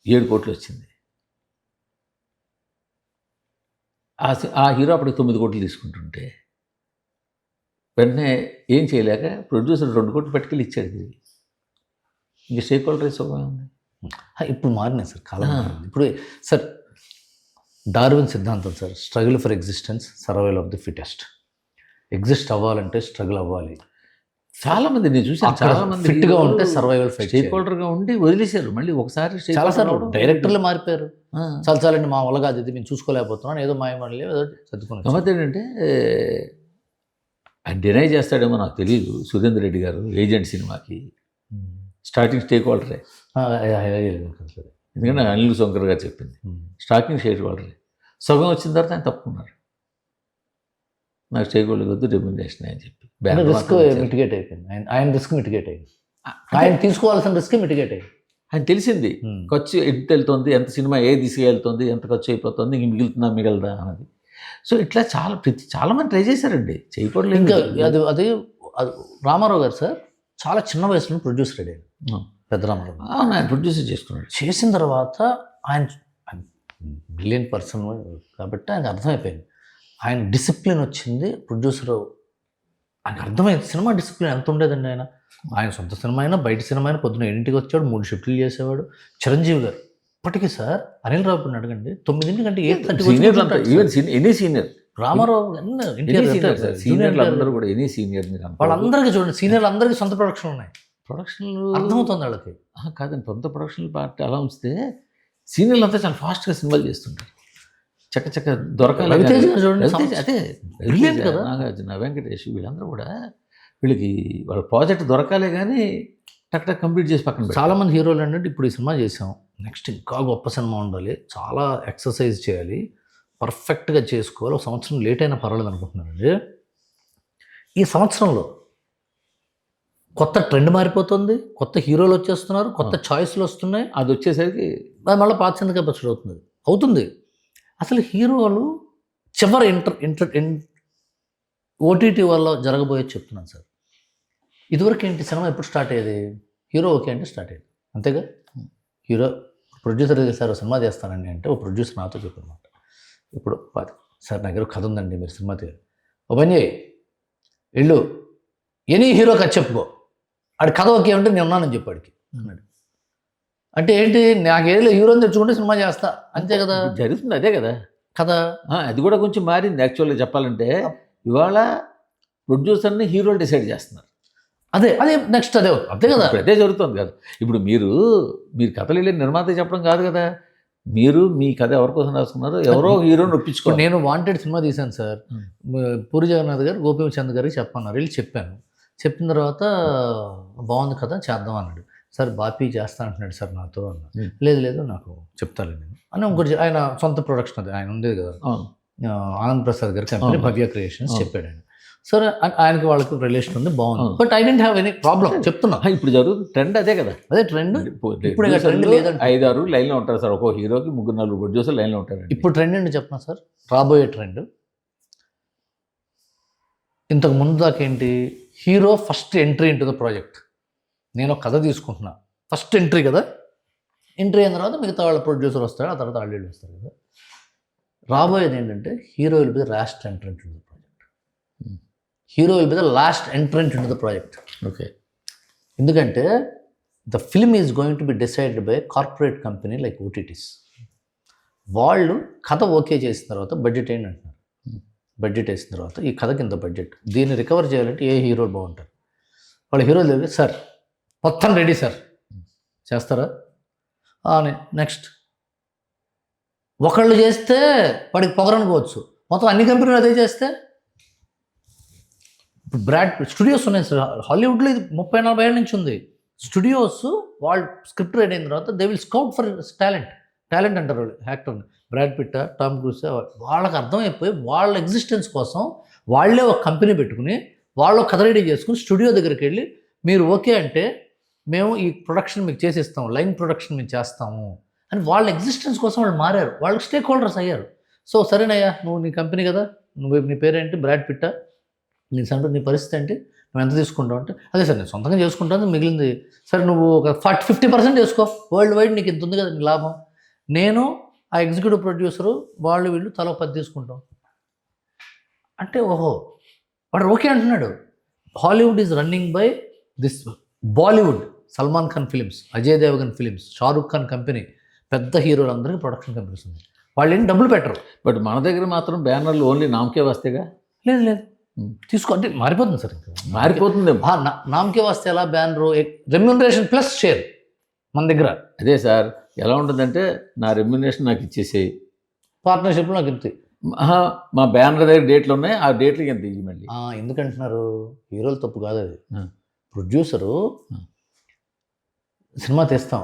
7 కోట్లు వచ్చింది. ఆ హీరో అప్పటికి 9 కోట్లు తీసుకుంటుంటే వెంటనే ఏం చేయలేక ప్రొడ్యూసర్ 2 కోట్లు పట్టుకెళ్ళి ఇచ్చాడు తిరిగి. ఇంకా స్టేక్ హోల్డర్ సుఖం ఉంది. ఇప్పుడు మారినాయి సార్, కాలం మారింది. ఇప్పుడు సార్ డార్విన్ సిద్ధాంతం sir, struggle for existence, survival of the fittest. Exist అవ్వాలంటే స్ట్రగుల్ అవ్వాలి. చాలా మంది నేను చూసాను, చాలా మంది ఫిట్గా ఉంటే సర్వైవల్ ఫైట్. స్టేక్ హోల్డర్గా ఉండి వదిలేశారు. మళ్ళీ ఒకసారి చాలా సార్లు డైరెక్టర్లు మారిపోయారు. చాలండి మా వల్ల కాదు, ఇది మేము చూసుకోలేకపోతున్నాను, ఏదో మాయమని ఏదో చదువుకున్నాను. గమ్మత్ ఏంటంటే ఆయన డినై చేస్తాడేమో నాకు తెలియదు. సురేందర్ రెడ్డి గారు ఏజెంట్ సినిమాకి స్టార్టింగ్ స్టేక్ హోల్డరే. ఎందుకంటే అనిల్ శంకర్ గారు చెప్పింది స్టార్టింగ్ స్టేక్ హోల్డరే. సగం వచ్చిన తర్వాత ఆయన తప్పుకున్నారు. నాకు స్టేక్ హోల్డర్ వద్దు, రెమ్యునరేషన్ అని చెప్పి రిస్క్ మిటిగేట్ అయిపోయింది. ఆయన రిస్క్ మిటిగేట్ అయింది. ఆయన తీసుకోవాల్సిన రిస్క్ మిటిగేట్ అయింది. ఆయన తెలిసింది ఖర్చు ఎంత వెళ్తుంది, ఎంత సినిమా ఏ దిశగా వెళ్తుంది, ఎంత ఖర్చు అయిపోతుంది, ఇంక మిగలదా అన్నది. సో ఇట్లా చాలా మంది ట్రై చేశారండి, చేయకూడలేదు. ఇంకా అది రామారావు గారు సార్ చాలా చిన్న వయసులో ప్రొడ్యూసర్ అయ్యాడు. పెద్ద రామారావు ఆయన ప్రొడ్యూసర్ చేసుకున్నాడు. చేసిన తర్వాత ఆయన బ్రిలియంట్ పర్సన్ కాబట్టి ఆయనకు అర్థమైపోయింది. ఆయన డిసిప్లిన్ వచ్చింది. ప్రొడ్యూసర్ ఆయనకు అర్థమైంది సినిమా డిసిప్లిన్ ఎంత ఉండేదండి. ఆయన సొంత సినిమా అయినా బయట సినిమా అయినా పొద్దున 8ంటికి వచ్చాడు, 3 షిఫ్ట్లు చేసేవాడు. చిరంజీవి గారు ఇప్పటికీ సార్ అనిల్ రావుని అడగండి 9 కంటే 8:30 సీనియర్ రామారావు సీనియర్లు అందరూ కూడా ఎనీ సీనియర్ వాళ్ళందరికీ చూడండి, సీనియర్లు అందరికీ సొంత ప్రొడక్షన్లు ఉన్నాయి. ప్రొడక్షన్లు అర్థమవుతుంది వాళ్ళకి. కాదండి, సొంత ప్రొడక్షన్ పార్టీ అలా ఉంచితే సీనియర్లు అంతా చాలా ఫాస్ట్గా సినిమాలు చేస్తుంటారు. చక్క దొరకాలి. అదే బ్రిలియంట్ కదా. నాగార్జున, వెంకటేష్ వీళ్ళందరూ కూడా వీళ్ళకి వాళ్ళ ప్రాజెక్ట్ దొరకాలే కానీ టక్ కంప్లీట్ చేసి పక్కన. చాలామంది హీరోలు ఏంటంటే ఇప్పుడు ఈ సినిమా చేసాం, నెక్స్ట్ ఇంకా గొప్ప సినిమా ఉండాలి, చాలా ఎక్సర్సైజ్ చేయాలి, పర్ఫెక్ట్గా చేసుకోవాలి, 1 సంవత్సరం లేట్ అయినా పర్వాలేదు అనుకుంటున్నానండి. ఈ సంవత్సరంలో కొత్త ట్రెండ్ మారిపోతుంది, కొత్త హీరోలు వచ్చేస్తున్నారు, కొత్త చాయిస్లు వస్తున్నాయి. అది వచ్చేసరికి మళ్ళీ పాచిందగా పచ్చడి అవుతుంది. అసలు హీరోలు చివరి ఓటీటీ వల్ల జరగబోయేది చెప్తున్నాను సార్. ఇదివరకు ఏంటి, సినిమా ఎప్పుడు స్టార్ట్ అయ్యేది, హీరో ఓకే అంటే స్టార్ట్ అయ్యేది, అంతేగా. హీరో ప్రొడ్యూసర్ సార్ సినిమా చేస్తానండి అంటే ఓ ప్రొడ్యూసర్ నాతో చెప్పనమాట, ఇప్పుడు సార్ నా దగ్గర కథ ఉందండి, మీరు సినిమా తీయాలి, ఓ పని చేయి, వెళ్ళు ఎనీ హీరో కథ చెప్పుకో, ఆడి కథ ఓకే అంటే నేను ఉన్నానని చెప్పాడికి అన్నాడు. అంటే ఏంటి, నాకేదో హీరోని తెచ్చుకుంటే సినిమా చేస్తా, అంతే కదా జరుగుతుంది. అదే కదా కదా. అది కూడా కొంచెం మారింది యాక్చువల్గా చెప్పాలంటే. ఇవాళ ప్రొడ్యూసర్ని హీరోలు డిసైడ్ చేస్తున్నారు. అదే నెక్స్ట్ అదే కదా, అదే జరుగుతుంది కదా. ఇప్పుడు మీరు కథలు వెళ్ళి నిర్మాత చెప్పడం కాదు కదా, మీరు మీ కథ ఎవరి కోసం రాసుకున్నారో ఎవరో హీరోని ఒప్పించుకోండి. నేను వాంటెడ్ సినిమా తీశాను సార్, పూరి జగన్నాథ్ గారు గోపీచంద్ గారికి చెప్పన్నారు, వెళ్ళి చెప్పాను. చెప్పిన తర్వాత బాగుంది కదా చేద్దాం అన్నాడు. సార్ బాపీ చేస్తా అంటున్నాడు సార్ నాతో అన్న. లేదు నాకు చెప్తాను నేను అని ఇంకోటి, ఆయన సొంత ప్రొడక్షన్ అది ఆయన ఉండేది కదా, ఆనంద్ ప్రసాద్ గారి కంపెనీ భవ్య క్రియేషన్స్ చెప్పాడు ఆయన. సరే ఆయనకి వాళ్ళకి రిలేషన్ ఉంది, బాగుంది, but I didn't have any problem చెప్తున్నా. ఇప్పుడు జరుగుతుంది ట్రెండ్ అదే కదా, అదే ట్రెండ్. ఇప్పుడు ట్రెండ్ లేదంటే 5-6 లైన్లో ఉంటారు సార్, ఒక్కో హీరోకి 3-4 ప్రొడ్యూసర్ లైన్లో ఉంటారు. ఇప్పుడు ట్రెండ్ ఏంటి చెప్పనా సార్, రాబోయే ట్రెండ్. ఇంతకు ముందు దాకేంటి, hero first entry into the project, నేను కథ తీసుకుంటున్నా, ఫస్ట్ ఎంట్రీ కదా, ఎంట్రీ అయిన తర్వాత మిగతా వాళ్ళ ప్రొడ్యూసర్ వస్తాడు, ఆ తర్వాత వాళ్ళు వస్తారు కదా. రాబోయేది ఏంటంటే hero will be the last entrant into the project, hero will be the last entrant into the project. Okay, ఎందుకంటే the film is going to be decided by corporate company like OTTs. వాళ్ళు కథ okay చేసిన తర్వాత budget ఏంటి అంటున్నారు, budget వేసిన తర్వాత ఈ కథకి ఇంత బడ్జెట్, దీన్ని రికవర్ చేయాలంటే ఏ హీరో బాగుంటారు? వాళ్ళ హీరోలు దగ్గర సార్ మొత్తం రెడీ సార్ చేస్తారా? నెక్స్ట్ ఒకళ్ళు చేస్తే వాడికి పొగరనుకోవచ్చు, మొత్తం అన్ని కంపెనీలు అదే చేస్తే. బ్రాడ్ స్టూడియోస్ ఉన్నాయి సార్ హాలీవుడ్లో, ఇది 30-40 ఏళ్ళ నుంచి ఉంది. స్టూడియోస్ వాళ్ళు స్క్రిప్ట్ రెడీ అయిన తర్వాత they will scout for talent అంటారు వాళ్ళు యాక్టర్ని. బ్రాడ్ పిట్, టామ్ క్రూజ్, వాళ్ళకి అర్థమైపోయి వాళ్ళ ఎగ్జిస్టెన్స్ కోసం వాళ్ళే ఒక కంపెనీ పెట్టుకుని వాళ్ళు కథ రెడీ చేసుకుని స్టూడియో దగ్గరికి వెళ్ళి మీరు ఓకే అంటే మేము ఈ ప్రొడక్షన్ మీకు చేసిస్తాము, లైన్ ప్రొడక్షన్ మేము చేస్తాము అని వాళ్ళ ఎగ్జిస్టెన్స్ కోసం వాళ్ళు మారారు, వాళ్ళకి స్టేక్ హోల్డర్స్ అయ్యారు. సో సరేనయ్యా నువ్వు నీ కంపెనీ కదా, నీ పేరేంటి బ్రాడ్ పిట్టా, నీ పరిస్థితి ఏంటి, నువ్వు ఎంత తీసుకుంటావు అంటే అదే సార్ నేను సొంతంగా చేసుకుంటాను మిగిలింది. సరే నువ్వు ఒక 50% చేసుకో, వరల్డ్ వైడ్ నీకు ఇంత ఉంది కదా నీ లాభం, నేను ఆ ఎగ్జిక్యూటివ్ ప్రొడ్యూసరు వాళ్ళు వీళ్ళు తల 10 తీసుకుంటాం అంటే ఓహో వాడు ఓకే అంటున్నాడు. Hollywood is running by this Bollywood, Salman Khan films, Ajay Devgan films, Shahrukh Khan company, పెద్ద హీరోలందరికీ ప్రొడక్షన్ కంపెనీస్ ఉన్నాయి. వాళ్ళు ఏం డబ్బులు పెట్టరు. బట్ మన దగ్గర మాత్రం బ్యానర్లు ఓన్లీ నామకే వస్తేగా. లేదు తీసుకో అంటే మారిపోతుంది సార్, మారిపోతుంది. నామకే వస్తే ఎలా బ్యానరు, రెమ్యూనరేషన్ ప్లస్ షేర్ మన దగ్గర. అదే సార్ ఎలా ఉంటుందంటే నా రెమ్యునరేషన్ నాకు ఇచ్చేసేయి, పార్ట్నర్షిప్లో నాకు ఇంత మా బ్యానర్ దగ్గర డేట్లు ఉన్నాయి, ఆ డేట్లకి ఎంత ఇవ్వి మళ్ళీ. ఎందుకంటున్నారు హీరోలు తప్పు కాదు అది, ప్రొడ్యూసరు సినిమా తీస్తాం,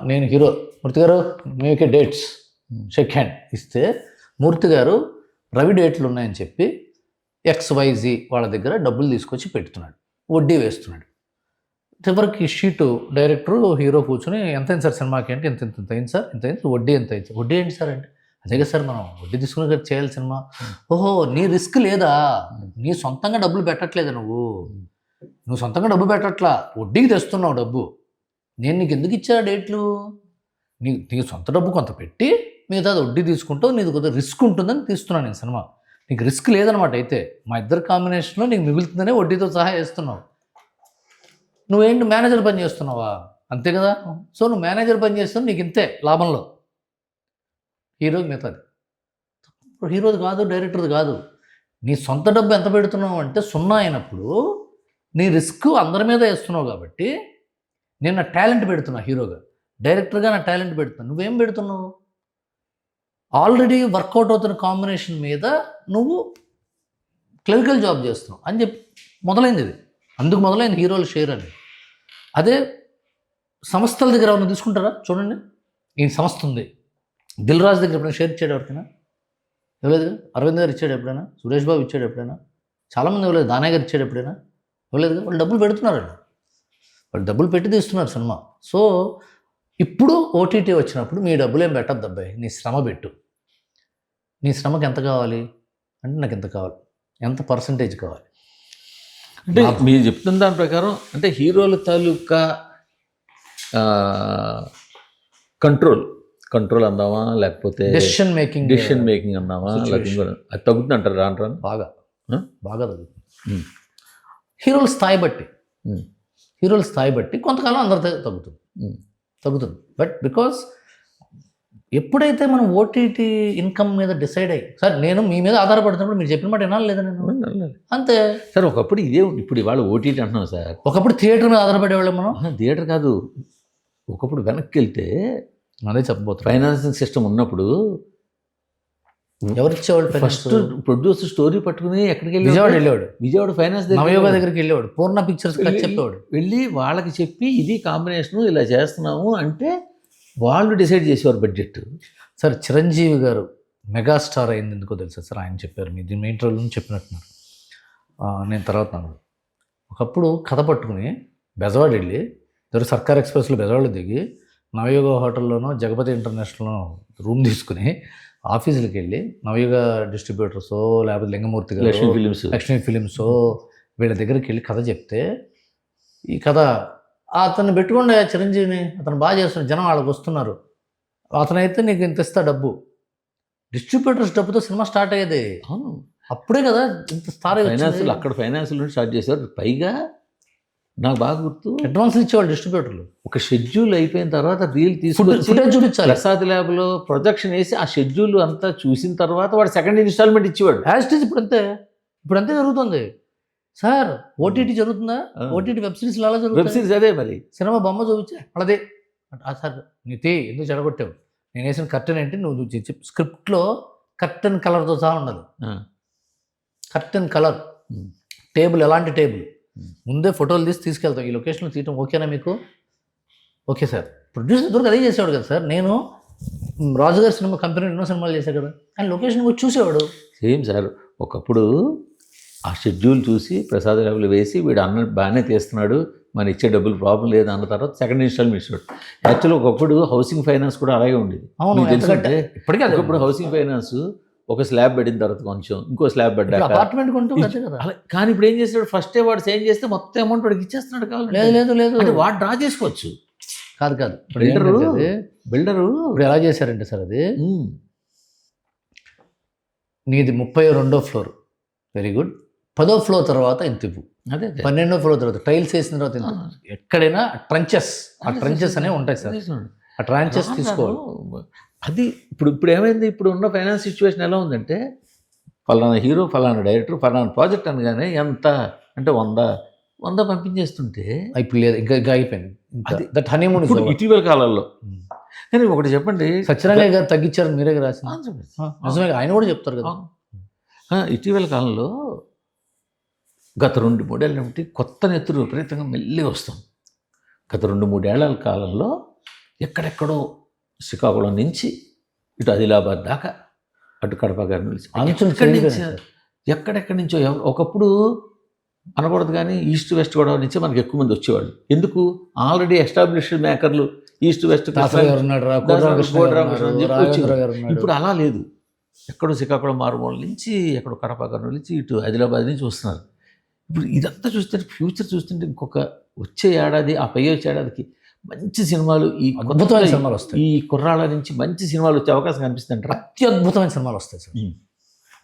నేను హీరో మూర్తి గారు మీకే డేట్స్ షేక్ హ్యాండ్ ఇస్తే మూర్తి గారు రవి డేట్లు ఉన్నాయని చెప్పి XYZ వాళ్ళ దగ్గర డబ్బులు తీసుకొచ్చి పెడుతున్నాడు, వడ్డీ వేస్తున్నాడు. చివరికి షీటు డైరెక్టరు హీరో కూర్చొని ఎంత అయింది సార్ సినిమాకి అంటే ఇంత అయింది సార్, ఇంత అయింది, వడ్డీ ఎంత అయింది, వడ్డీ ఏంటి సార్ అంటే అదే కదా సార్ మనం వడ్డీ తీసుకుని కదా చేయాలి సినిమా. ఓహో నీ రిస్క్ లేదా, నీ సొంతంగా డబ్బులు పెట్టట్లేదు, నువ్వు సొంతంగా డబ్బు పెట్టట్లా, వడ్డీకి తెస్తున్నావు డబ్బు, నేను నీకు ఎందుకు ఇచ్చా డేట్లు, నీకు సొంత డబ్బు కొంత పెట్టి మిగతా వడ్డీ తీసుకుంటావు, నీకు కొద్దిగా రిస్క్ ఉంటుందని తీస్తున్నాను నేను సినిమా, నీకు రిస్క్ లేదనమాట. అయితే మా ఇద్దరు కాంబినేషన్లో నీకు మిగులుతుందనే వడ్డీతో సహా వేస్తున్నావు, నువ్వేంటి మేనేజర్ పని చేస్తున్నావా, అంతే కదా. సో నువ్వు మేనేజర్ పని చేస్తున్నావు, నీకు ఇంతే లాభంలో, హీరోకి మిగతాది. హీరోది కాదు, డైరెక్టర్ది కాదు, నీ సొంత డబ్బు ఎంత పెడుతున్నావు అంటే 0 అయినప్పుడు నీ రిస్క్ అందరి మీద వేస్తున్నావు కాబట్టి నేను నా టాలెంట్ పెడుతున్నా, హీరోగా డైరెక్టర్గా నా టాలెంట్ పెడుతున్నా, నువ్వేం పెడుతున్నావు, ఆల్రెడీ వర్కౌట్ అవుతున్న కాంబినేషన్ మీద నువ్వు క్లరికల్ జాబ్ చేస్తున్నావు అని చెప్పి మొదలైంది ఇది. అందుకు మొదలైంది హీరోల షేర్ అని. అదే సంస్థల దగ్గర ఏమైనా తీసుకుంటారా చూడండి, ఈ సంస్థ ఉంది, దిల్ రాజు దగ్గర ఎప్పుడైనా షేర్ ఇచ్చాడు ఎవరికైనా? ఇవ్వలేదు. అరవింద్ గారు ఇచ్చాడు ఎప్పుడైనా? సురేష్ బాబు ఇచ్చాడు ఎప్పుడైనా? చాలామంది ఇవ్వలేదు. దానయ్య గారు ఇచ్చాడు ఎప్పుడైనా? ఇవ్వలేదు. వాళ్ళు డబ్బులు పెడుతున్నారండి, వాళ్ళు డబ్బులు పెట్టి తీస్తున్నారు సినిమా. సో ఇప్పుడు OTT వచ్చినప్పుడు మీ డబ్బులు ఏం పెట్టద్దు అబ్బాయి, నీ శ్రమ పెట్టు, నీ శ్రమకి ఎంత కావాలి అంటే నాకు ఎంత కావాలి, ఎంత పర్సంటేజ్ కావాలి అంటే మీరు చెప్తున్న దాని ప్రకారం అంటే హీరోల తాలూకా కంట్రోల్ అందామా లేకపోతే డెసిషన్ మేకింగ్ అందామా, లేకపోతే అది తగ్గుతుంది అంటారు రాను బాగా తగ్గుతుంది. హీరోల స్థాయి బట్టి కొంతకాలం అందరితో తగ్గుతుంది. బట్ బికాస్ ఎప్పుడైతే మనం OTT ఇన్కమ్ మీద డిసైడ్ అయ్యి, సార్ నేను మీ మీద ఆధారపడుతున్నప్పుడు మీరు చెప్పిన మాట వినాలి లేదా నేను, అంతే సార్. ఒకప్పుడు ఇదే, ఇప్పుడు ఇవాళ OTT అంటున్నాం సార్. ఒకప్పుడు థియేటర్ మీద ఆధారపడేవాళ్ళం మనం. థియేటర్ కాదు, ఒకప్పుడు వెనక్కి వెళ్తే అదే చెప్పబోతున్నా, ఫైనాన్సింగ్ సిస్టమ్ ఉన్నప్పుడు ఎవరు ఇచ్చేవాళ్ళు? ఫస్ట్ ప్రొడ్యూసర్ స్టోరీ పట్టుకుని ఎక్కడికి విజయవాడ ఫైనాన్స్ నవయోగ దగ్గరికి వెళ్ళేవాడు, పూర్ణ పిక్చర్స్ చెప్పేవాడు, వెళ్ళి వాళ్ళకి చెప్పి ఇది కాంబినేషను ఇలా చేస్తున్నాము అంటే వాళ్ళు డిసైడ్ చేసేవారు బడ్జెట్. సార్ చిరంజీవి గారు మెగాస్టార్ అయింది ఎందుకో తెలుసా సార్, ఆయన చెప్పారు, మీ దీని ఇంటర్వ్యూలో చెప్పినట్టున్నారు, నేను తర్వాత నాకు ఒకప్పుడు కథ పట్టుకుని బెజవాడ వెళ్ళి సర్కార్ ఎక్స్ప్రెస్లో బెజవాడలో దిగి నవయుగ హోటల్లోనో జగపతి ఇంటర్నేషనల్లోనో రూమ్ తీసుకుని ఆఫీసులకు వెళ్ళి నవయుగ డిస్ట్రిబ్యూటర్సో లేకపోతే లింగమూర్తి గారు లక్ష్మీ ఫిలిమ్సో వీళ్ళ దగ్గరికి వెళ్ళి కథ చెప్తే, ఈ కథ అతన్ని పెట్టుకోండి చిరంజీవిని, అతను బాగా చేస్తున్నాడు, జనం వాళ్ళకి వస్తున్నారు, అతనైతే నీకు ఇంత ఇస్తా డబ్బు, డిస్ట్రిబ్యూటర్స్ డబ్బుతో సినిమా స్టార్ట్ అయ్యేది. అప్పుడే కదా ఇంత స్టార్ ఫైనాన్షియల్, అక్కడ ఫైనాన్షియల్ నుండి స్టార్ట్ చేశారు. పైగా నాకు బాగా గుర్తు, అడ్వాన్స్ ఇచ్చేవాళ్ళు డిస్ట్రిబ్యూటర్లు. ఒక షెడ్యూల్ అయిపోయిన తర్వాత రీల్ తీసుకొచ్చి ఫుటేజ్ చూపించాలి. ప్రసాద్ ల్యాబ్లో ప్రొజెక్షన్ వేసి ఆ షెడ్యూల్ అంతా చూసిన తర్వాత వాడు సెకండ్ ఇన్స్టాల్మెంట్ ఇచ్చేవాడు. యాస్టీజ్ ఇప్పుడు అంతే జరుగుతుంది సార్. ఓటీటీ జరుగుతుందా? ఓటీటీ వెబ్ సిరీస్లో అలా వెబ్ జరుగుతుంది. సిరీస్ అదే మరి. సినిమా బొమ్మ చూపించే అదే సార్ నీతి ఎందుకు చెడగొట్టావు, నేను వేసిన కర్టెన్ ఏంటి, నువ్వు చెప్పి స్క్రిప్ట్లో కర్టెన్ కలర్తో సహా ఉండదు. కర్టెన్ కలర్, టేబుల్ ఎలాంటి టేబుల్, ముందే ఫోటోలు తీసుకెళ్తాం, ఈ లొకేషన్లో తీయటం ఓకేనా మీకు? Okay sir. ప్రొడ్యూసర్ దొరికి అదే చేసేవాడు కదా సార్. నేను రాజుగారి సినిమా కంపెనీ ఎన్నో సినిమాలు చేశాను కదా, ఆయన లొకేషన్ వచ్చి చూసేవాడు. Same sir. ఒకప్పుడు ఆ షెడ్యూల్ చూసి ప్రసాద్ ల్యాబ్లో వేసి వీడు అన్న బాగానే తీస్తున్నాడు, మన ఇచ్చే డబ్బులు ప్రాబ్లం లేదు అన్న తర్వాత సెకండ్ ఇన్స్టాల్మెంట్ ఇచ్చాడు. యాక్చువల్గా ఒకప్పుడు హౌసింగ్ ఫైనాన్స్ కూడా అలాగే ఉండేది. అవును, ఎందుకంటే ఇప్పటికీ ఒకప్పుడు హౌసింగ్ ఫైనాన్స్ ఒక స్లాబ్ పడిన తర్వాత కొంచెం ఇంకో స్లాబ్ పడ్డాక అపార్ట్మెంట్ కొంటూ కదా. అలా కానీ ఇప్పుడు ఏం చేస్తాడు, ఫస్టే వాడు సేమ్ చేస్తే మొత్తం అమౌంట్ వాడికి ఇచ్చేస్తున్నాడు. కావాలి లేదు లేదు లేదు, అంటే వాడు డ్రా చేసుకోవచ్చు. కాదు కాదు, బిల్డరు ఇప్పుడు ఎలా చేశారంటే సార్, అది నీది 32వ ఫ్లోర్, వెరీ గుడ్, 10వ ఫ్లోర్ తర్వాత ఇంత ఇవ్వు, అదే 12వ ఫ్లోర్ తర్వాత టైల్స్ వేసిన తర్వాత ఇంత. ఎక్కడైనా ట్రంచెస్, ఆ ట్రంచెస్ అనేవి ఉంటాయి సార్, ఆ ట్రాంచెస్ తీసుకోవాలి. అది ఇప్పుడు ఏమైంది, ఇప్పుడు ఉన్న ఫైనాన్స్ సిచ్యువేషన్ ఎలా ఉందంటే ఫలానా హీరో, ఫలానా డైరెక్టర్, ఫలానా ప్రాజెక్ట్ అనగానే ఎంత అంటే 100 పంపించేస్తుంటే ఇప్పుడు లేదు, ఇంకా అయిపోయింది. అది దట్ హనీమూన్ ఇటీవల కాలంలో. కానీ ఒకటి చెప్పండి, సత్యనారాయణ గారు తగ్గించారు, మీరే రాసిన నిజమే, ఆయన కూడా చెప్తారు కదా. ఇటీవల కాలంలో గత 2-3 ఏళ్ళ నుండి కొత్త నెత్తులు విపరీతంగా మెల్లిగా వస్తాం. గత 2-3 ఏళ్ల కాలంలో ఎక్కడెక్కడో శ్రీకాకుళం నుంచి ఇటు ఆదిలాబాద్ దాకా, అటు కడప గారి నుంచి ఎక్కడెక్కడి నుంచో ఒకప్పుడు అనకూడదు కానీ ఈస్ట్ వెస్ట్ గోదావరి నుంచే మనకి ఎక్కువ మంది వచ్చేవాళ్ళు. ఎందుకు? ఆల్రెడీ ఎస్టాబ్లిష్డ్ మేకర్లు ఈస్ట్ వెస్ట్ ఇప్పుడు అలా లేదు. ఎక్కడో శ్రీకాకుళం మారుమూల నుంచి, ఎక్కడో కడప గారి నుంచి, ఇటు ఆదిలాబాద్ నుంచి వస్తున్నారు. ఇప్పుడు ఇదంతా చూస్తుంటే, ఫ్యూచర్ చూస్తుంటే ఇంకొక వచ్చే ఏడాది, ఆ పై వచ్చే ఏడాదికి మంచి సినిమాలు, ఈ అద్భుతమైన సినిమాలు వస్తాయి. ఈ కుర్రాళ్ళ నుంచి మంచి సినిమాలు వచ్చే అవకాశం కనిపిస్తుంది. అత్యద్భుతమైన సినిమాలు వస్తాయి సార్.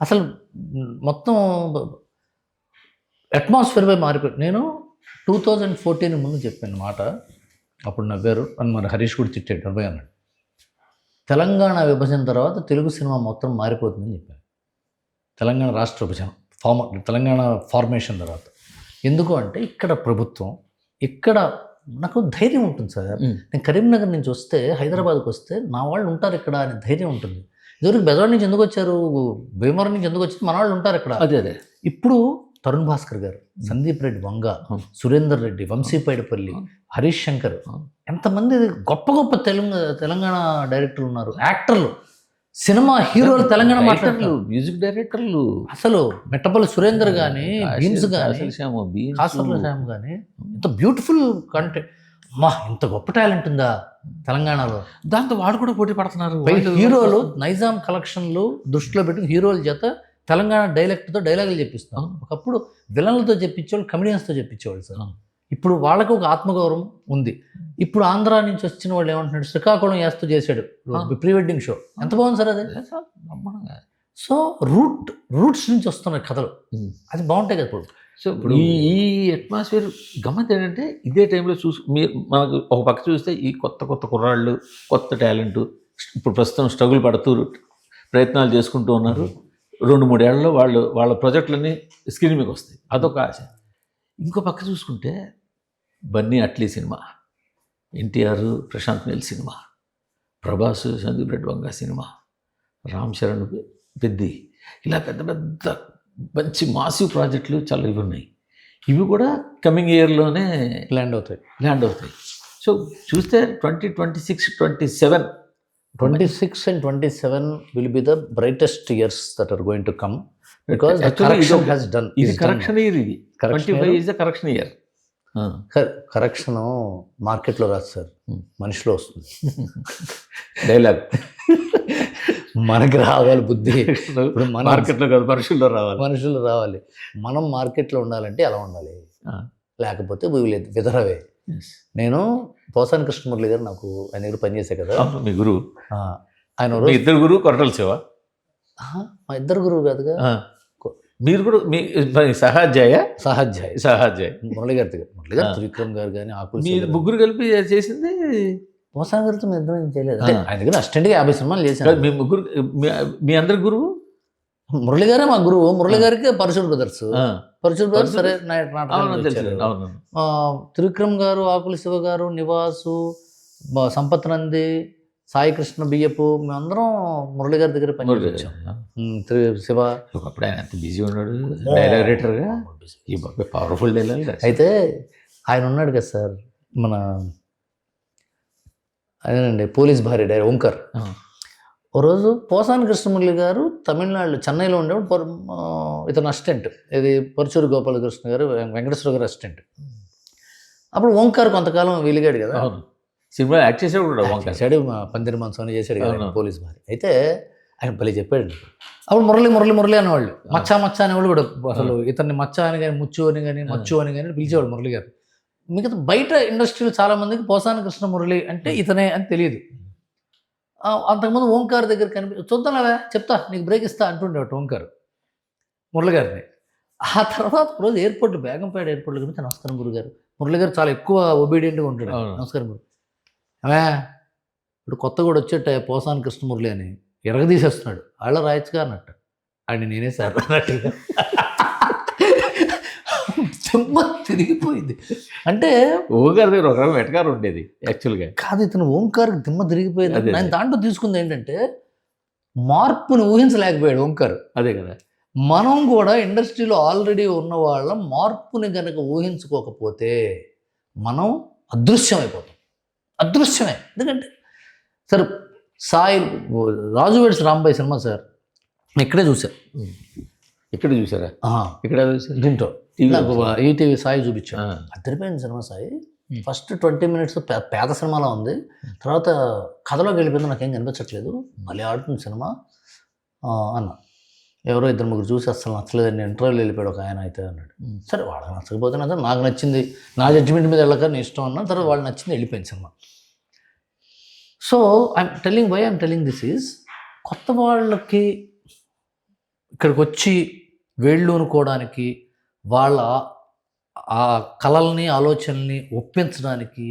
అసలు మొత్తం అట్మాస్ఫియర్ పై మారిపోయి, నేను 2014 ముందు చెప్పాను మాట, అప్పుడు నవ్వారు అని మన హరీష్ కూడా తిట్టాడు, 40 అన్నాడు. తెలంగాణ విభజన తర్వాత తెలుగు సినిమా మొత్తం మారిపోతుందని చెప్పాను. తెలంగాణ రాష్ట్ర విభజన తెలంగాణ ఫార్మేషన్ తర్వాత. ఎందుకు అంటే ఇక్కడ ప్రభుత్వం, ఇక్కడ నాకు ధైర్యం ఉంటుంది సార్. నేను కరీంనగర్ నుంచి వస్తే, హైదరాబాద్కి వస్తే నా వాళ్ళు ఉంటారు ఇక్కడ అనే ధైర్యం ఉంటుంది. ఇదివరకు బెజవాడ నుంచి ఎందుకు వచ్చారు, భీమవరం నుంచి ఎందుకు వచ్చారు, మన వాళ్ళు ఉంటారు ఇక్కడ. అదే ఇప్పుడు తరుణ్ భాస్కర్ గారు, సందీప్ రెడ్డి వంగ, సురేందర్ రెడ్డి, వంశీపైడపల్లి, హరీష్ శంకర్, ఎంతమంది గొప్ప గొప్ప తెలంగాణ డైరెక్టర్లు ఉన్నారు, యాక్టర్లు, సినిమా హీరోలు, తెలంగాణ మాట్లాడలు, మ్యూజిక్ డైరెక్టర్లు. అసలు మెట్టపల్లి సురేందర్ కానీ, బీమ్స్ కానీ, కాసర్ల శ్యామ్ కానీ, ఇంత బ్యూటిఫుల్ కంటెంట్. ఇంత గొప్ప టాలెంట్ ఉందా తెలంగాణలో? దాంతో వాడు కూడా పోటీ పడుతున్నారు. హీరోలు నైజాం కలెక్షన్లు దృష్టిలో పెట్టి హీరోల చేత తెలంగాణ డైలెక్ట్తో డైలాగులు చెప్పిస్తాం. ఒకప్పుడు విలన్లతో చెప్పించేవాళ్ళు, కమెడియన్స్తో చెప్పించేవాళ్ళు సార్. ఇప్పుడు వాళ్ళకి ఒక ఆత్మగౌరవం ఉంది. ఇప్పుడు ఆంధ్ర నుంచి వచ్చిన వాళ్ళు ఏమంటున్నాడు, శ్రీకాకుళం యాస్తో చేశాడు ప్రీ వెడ్డింగ్ షో, ఎంత బాగుంది సార్ అది. సో రూట్స్ నుంచి వస్తున్న కథలు అది బాగుంటాయి కదా. ఇప్పుడు సో ఈ అట్మాస్ఫియర్ గమ్మత్ ఏంటంటే, ఇదే టైంలో మీరు మనకు ఒక పక్క చూస్తే ఈ కొత్త కుర్రాళ్ళు, కొత్త టాలెంట్ ఇప్పుడు ప్రస్తుతం స్ట్రగుల్ పడుతూ ప్రయత్నాలు చేసుకుంటూ ఉన్నారు. 2-3 ఏళ్లలో వాళ్ళ ప్రాజెక్టులన్నీ స్క్రీన్ మీకు వస్తాయి, అదొక ఆశ. ఇంకో పక్క చూసుకుంటే Bunny Atlee cinema, NTR Prashanth Neel cinema, Prabhas Sandeep Reddy Vanga cinema, Ram Charan Peddi, ఇలా పెద్ద పెద్ద మంచి మాసివ్ ప్రాజెక్టులు చాలా ఇవి ఉన్నాయి. ఇవి కూడా కమింగ్ ఇయర్లోనే ల్యాండ్ అవుతాయి. సో చూస్తే 2026, 27 and 27 will be the brightest years that are going to come, because the correction has done. ఇది కరెక్షన్ ఇయర్, ఇది 25 is the correction year. Correction మార్కెట్లో రాదు సార్, మనిషిలో వస్తుంది. డైలాగ్ మనకి రావాలి బుద్ధి, ఇప్పుడు మార్కెట్లో కాదు మనుషుల్లో రావాలి. మనం మార్కెట్లో ఉండాలంటే ఎలా ఉండాలి, లేకపోతే విధరవే. నేను పోసాని కృష్ణమురళి గారు, నాకు ఆయన దగ్గర పనిచేసే కదా, మీ గురువు. ఆయన ఇద్దరు గురువు, కొరటల శివ. మా ఇద్దరు గురువు కాదుగా, మీరు కూడా మీ సహాధ్యాయ సహాధ్యాయ్ మురళి గారి దగ్గర మురళి గారు త్రివిక్రమ్ గారు కానీ ఆకుల మీరు ముగ్గురు కలిపి చేసింది పోసాన గారితో మేము ఇద్దరం ఏం చేయలేదు అంటే ఆయన దగ్గర అసిస్టెంట్గా 50 సినిమాలు చేశాను. మీ ముగ్గురు మీ అందరి గురువు మురళి గారే మా గురువు. మురళి గారికి పరశుడు బ్రదర్స్ సరే త్రివిక్రమ్ గారు, ఆకుల శివ గారు, నివాసు, సంపత్ నంది, సాయి కృష్ణ బియ్యపు, మేమందరం మురళి గారి దగ్గర పనిచేసాం. శివ ఒకప్పుడు ఆయన ఎంత బిజీ ఉన్నాడు డైరెక్టర్గా, ఈ బాబు పవర్ఫుల్ డైలాగ్. అయితే ఆయన ఉన్నాడు కదా సార్ మన అదేనండి పోలీస్ భార్య ఓంకార్. ఓ రోజు పోసాని కృష్ణమురళి గారు తమిళనాడులో చెన్నైలో ఉండేవాడు. ఇతను అసిస్టెంట్, ఇది పరుచూరి గోపాలకృష్ణ గారు, వెంకటేశ్వర గారు అసిస్టెంట్. అప్పుడు ఓంకార్ కొంతకాలం వెలిగాడు కదా, సినిమా యాక్ట్ చేసాడు చేశాడు, పందిరి మంచం చేశాడు కదా పోలీస్ భార్య. అయితే ఆయన భలే చెప్పాడు. అప్పుడు మురళి అనేవాళ్ళు, మచ్చా అనేవాళ్ళు కూడా. అసలు ఇతన్ని మచ్చా అని కానీ, ముచ్చు అని కానీ, మచ్చు అని కానీ పిలిచేవాడు మురళి గారు. మిగతా బయట ఇండస్ట్రీలో చాలామందికి పోసాని కృష్ణ మురళి అంటే ఇతనే అని తెలియదు. అంతకుముందు ఓంకార్ దగ్గర చూద్దాంవా చెప్తా నీకు బ్రేక్ ఇస్తా అంటుండేవాడు ఓంకార్ మురళి గారిని. ఆ తర్వాత రోజు ఎయిర్పోర్ట్లో బేగంపేట ఎయిర్పోర్ట్లో కనిపిస్తే నమస్కారం గురుగారు. మురళి గారు చాలా ఎక్కువ ఒబీడియంట్గా ఉంటాడు. నమస్కారం గురు. ఇప్పుడు కొత్త కూడా వచ్చేట పోసాని కృష్ణమురళి అని ఎరగదీసేస్తున్నాడు. వాళ్ళ రాయచ్చుగా అన్నట్టు అని నేనే సార్ అన్నట్టుగా చెమ్మ తిరిగిపోయింది. అంటే ఓంకార్ దగ్గర ఒక రకం ఎటకారం ఉండేది యాక్చువల్గా. కాదు, ఇతను ఓంకార్కి దిమ్మ తిరిగిపోయింది. నేను దాంట్లో తీసుకుంది ఏంటంటే మార్పుని ఊహించలేకపోయాడు ఓంకార్. అదే కదా, మనం కూడా ఇండస్ట్రీలో ఆల్రెడీ ఉన్న వాళ్ళ మార్పుని కనుక ఊహించుకోకపోతే మనం అదృశ్యమైపోతాం. అదృశ్యమే. ఎందుకంటే సార్ సాయి రాజు వెడ్స్ రాంబాయ్ సినిమా సార్ ఇక్కడే చూశారు. ఇక్కడ చూసారా? ఇక్కడ దీంట్లో ఈటీవీ సాయి చూపించాడు. అద్దరిపోయింది సినిమా సాయి. ఫస్ట్ 20 minutes పేద సినిమాలో ఉంది. తర్వాత కథలోకి వెళ్ళిపోయింది, నాకేం కనిపించట్లేదు, మళ్ళీ ఆడుతుంది సినిమా అన్న. ఎవరో 2-3 చూసి అసలు నచ్చలేదని ఇంటర్వ్యూలో వెళ్ళిపోయాడు ఒక ఆయన అయితే అన్నాడు. సరే వాళ్ళకి నచ్చకపోతే నాకు నచ్చింది, నా జడ్జిమెంట్ మీద వెళ్ళక నీ ఇష్టం అన్నా. తర్వాత వాళ్ళు నచ్చింది, వెళ్ళిపోయింది cinema. So I'm telling this is కొత్త వాళ్ళకి ఇక్కడికి వచ్చి వేళ్ళు అనుకోవడానికి, వాళ్ళ ఆ కళల్ని ఆలోచనల్ని ఒప్పించడానికి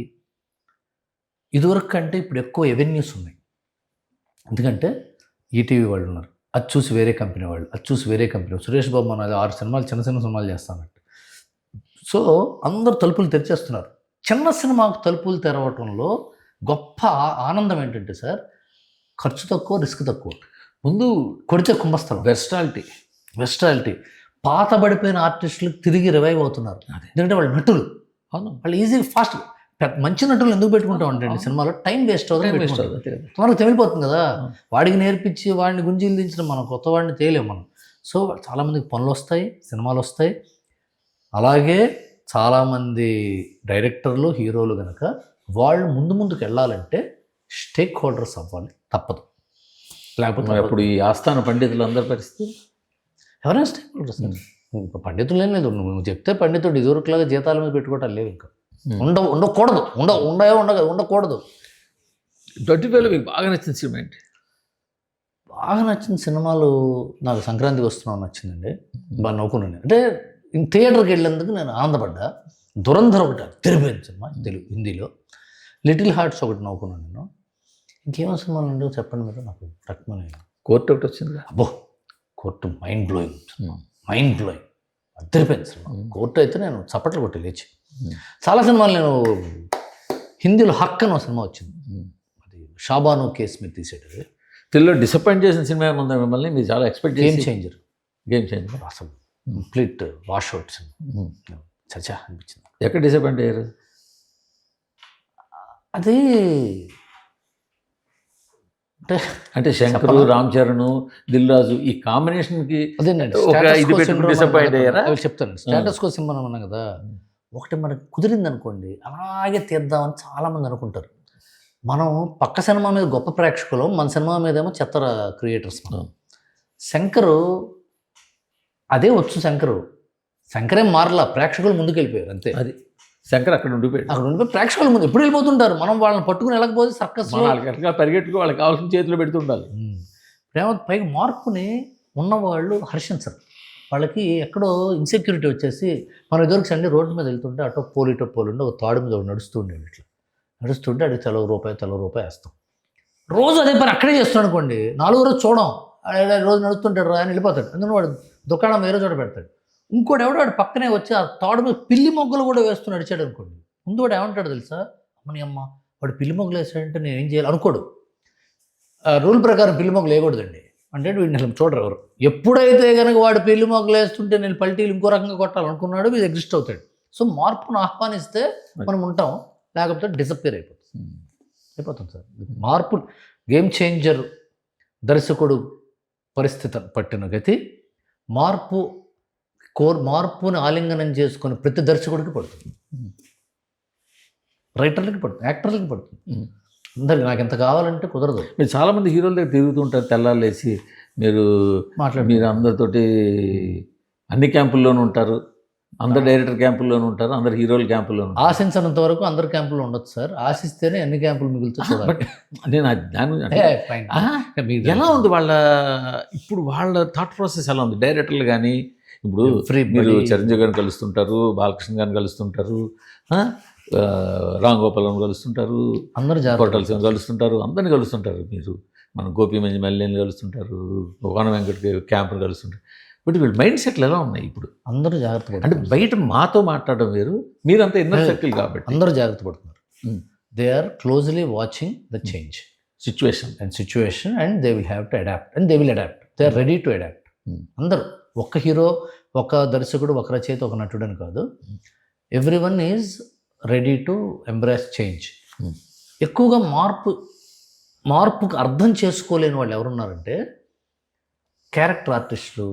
ఇదివరకు కంటే ఇప్పుడు ఎక్కువ ఎవెన్యూస్ ఉన్నాయి. ఎందుకంటే ఈటీవీ వాళ్ళు ఉన్నారు, అది చూసి వేరే కంపెనీ వాళ్ళు, అది చూసి వేరే కంపెనీ. సురేష్ బాబు మన 6 సినిమాలు చిన్న సినిమాలు చేస్తానంటే. సో అందరూ తలుపులు తెరిచేస్తున్నారు. చిన్న సినిమాకు తలుపులు తెరవటంలో గొప్ప ఆనందం ఏంటంటే సార్, ఖర్చు తక్కువ, రిస్క్ తక్కువ. ముందు కొడితే కుంభస్థలం, వెస్టాలిటీ. పాత పడిపోయిన ఆర్టిస్టులకు తిరిగి రివైవ్ అవుతున్నారు. ఎందుకంటే వాళ్ళు నటులు, వాళ్ళు ఈజీగా ఫాస్ట్. మంచి నటులు ఎందుకు పెట్టుకుంటాం అంటే సినిమాలో టైం వేస్ట్ అవుతుంది, త్వరగా తెమిలిపోతుంది కదా. వాడికి నేర్పించి వాడిని గుంజీలు దించడం, మనం కొత్త వాడిని తేలేము మనం. సో చాలామందికి పనులు వస్తాయి, సినిమాలు వస్తాయి. అలాగే చాలామంది డైరెక్టర్లు, హీరోలు కనుక వాళ్ళు ముందుకు వెళ్ళాలంటే స్టేక్ హోల్డర్స్ అవ్వాలి, తప్పదు. లేకపోతే అప్పుడు ఈ ఆస్థాన పండితులు అందరి పరిస్థితి ఎవరైనా స్టేక్ హోల్డర్స్. పండితులు ఏం లేదు, నువ్వు చెప్తే పండితుడు ఇదివరకులాగా జీతాల మీద పెట్టుకోవటం లేవు, ఇంకా ఉండకూడదు. 25లో మీకు బాగా నచ్చిన సినిమా ఏంటి? బాగా నచ్చిన సినిమాలు నాకు సంక్రాంతికి వస్తున్నావు నచ్చిందండి, బాగా నవ్వుకున్నాను. అంటే థియేటర్కి వెళ్ళేందుకు నేను ఆనందపడ్డా. దురంధర్ ఒకటి తెరిపోయింది సినిమా హిందీలో. లిటిల్ హార్ట్స్ ఒకటి నవ్వుకున్నాను నేను. ఇంకేమో సినిమాలు ఉండవు చెప్పండి మీరు నాకు. రక్మని కోర్టు ఒకటి వచ్చింది. అబ్బో కోర్టు మైండ్ బ్లోయింగ్ తెరిపోయింది సినిమా. కోర్టు అయితే నేను చప్పట్లు కొట్టి లేచి. చాలా సినిమాలు నేను హిందీలో హక్ అని ఒక సినిమా వచ్చింది, అది షాబాను కేసు మీద తీసేటది. తెలుగులో డిసప్పాయింట్ చేసిన సినిమా ఏముందా మిమ్మల్ని? మీరు చాలా ఎక్స్పెక్ట్ గేమ్ చేంజర్ అసలు కంప్లీట్ వాష్ అవుట్ సినిమా. చచ్చా అనిపించింది. ఎక్కడ డిసప్పాయింట్ అయ్యారు? అది అంటే శంకరు, రామ్ చరణ్, దిల్ రాజు ఈ కాంబినేషన్కి డిసప్పాయింట్ అయ్యారా? చెప్తాను. స్టేటస్ కో సినిమా అన్నా కదా, ఒకటి మనకి కుదిరింది అనుకోండి అలాగే తీద్దామని చాలామంది అనుకుంటారు. మనం పక్క సినిమా మీద గొప్ప ప్రేక్షకులు, మన సినిమా మీద ఏమో చెత్త క్రియేటర్స్. శంకరు అదే వచ్చు. శంకరే మారలా, ప్రేక్షకులు ముందుకు వెళ్ళిపోయారు అంతే. అది శంకర్ అక్కడ ఉండిపోయి ప్రేక్షకుల ముందు ఎప్పుడు వెళ్ళిపోతుంటారు. మనం వాళ్ళని పట్టుకుని వెళ్ళకపోతే సర్కస్ పరిగెట్టుకు వాళ్ళకి కావాల్సిన చేతిలో పెడుతుండాలి. ప్రేమ పైగా మార్పుని ఉన్నవాళ్ళు హర్షించరు. వాళ్ళకి ఎక్కడో ఇన్సెక్యూరిటీ వచ్చేసి మన ఇదివరకు సండే రోడ్డు మీద వెళ్తుంటే అటో పోలి ఒక తాడు మీద ఒకడు నడుస్తూ ఉండేది ఇట్లా నడుస్తుంటే అడిగి తల రూపాయి వేస్తాం. రోజు అదే పని అక్కడే చేస్తున్నాడు అనుకోండి, 4వ రోజు చూడం రోజు నడుస్తుంటాడు రా అని వెళ్ళిపోతాడు. అందుకని వాడు దుకాణం వేరే చోట పెడతాడు. ఇంకోటి ఎవడో వాడు పక్కనే వచ్చి ఆ తాడు మీద పిల్లి మొగ్గలు కూడా వేస్తూ నడిచాడు అనుకోండి, ముందు వాడు ఏమంటాడు తెలుసా, అమ్మని అమ్మ వాడు పిల్లి మొగ్గలు వేసాడంటే నేను ఏం చేయాలి అనుకోడు. రూల్ ప్రకారం పిల్లి మొగ్గలు వేయకూడదండి అంటే వీడిని చూడరు ఎవరు. ఎప్పుడైతే కనుక వాడు పెళ్లి మొగ్గలు వేస్తుంటే నేను పల్టీలు ఇంకో రకంగా కొట్టాలనుకున్నాడు, వీడు ఎగ్జిస్ట్ అవుతాడు. సో మార్పును ఆహ్వానిస్తే మనం ఉంటాం, లేకపోతే డిసప్పేర్ అయిపోతాం సార్. మార్పు గేమ్ చేంజర్ దర్శకుడు పరిస్థితి పట్టిన గతి మార్పుని ఆలింగనం చేసుకుని ప్రతి దర్శకుడికి పడుతుంది, రైటర్లకి పడుతుంది, యాక్టర్లకి పడుతుంది. అందరికి నాకు ఎంత కావాలంటే కుదరదు. మీరు చాలామంది హీరోల దగ్గర తిరుగుతుంటారు, తెల్లాలేసి మీరు మీరు అందరితోటి అన్ని క్యాంపుల్లోనూ ఉంటారు, అందరు డైరెక్టర్ క్యాంపుల్లోనూ ఉంటారు, అందరు హీరోల క్యాంపుల్లోనూ. ఆశించినంత వరకు అందరు క్యాంపుల్లో ఉండొచ్చు సార్, ఆశిస్తేనే అన్ని క్యాంపులు మిగులుతూ చూడాలి. నేను ఎలా ఉంది వాళ్ళ ఇప్పుడు వాళ్ళ థాట్ ప్రాసెస్ ఎలా ఉంది డైరెక్టర్లు కానీ? ఇప్పుడు మీరు చిరంజీవి గారిని కలుస్తుంటారు, బాలకృష్ణ గారిని కలుస్తుంటారు, రామ్ గోపాల్ గారిని కలుస్తుంటారు, అందరూ హోటల్స్ కలుస్తుంటారు, అందరిని కలుస్తుంటారు. మీరు మన గోపి మంచి మల్లేని కలుస్తుంటారు, కోన వెంకట క్యాంప్ని కలుస్తుంటారు. బట్ వీళ్ళ మైండ్ సెట్లు ఎలా ఉన్నాయి ఇప్పుడు? అందరూ జాగ్రత్త అంటే బయట మాతో మాట్లాడడం వేరు, మీరంతా ఇన్నర్ సర్కిల్ కాబట్టి అందరూ జాగ్రత్త పడుతున్నారు. They are closely watching the change situation and they will have to adapt and they will adapt. They are ready to adapt. అందరూ ఒక హీరో, ఒక దర్శకుడు, ఒక రచయిత, ఒక నటుడు అని కాదు, everyone is ready to embrace change. ఎక్కువగా మార్పుకు అర్థం చేసుకోలేని వాళ్ళు ఎవరున్నారంటే క్యారెక్టర్ ఆర్టిస్టులు,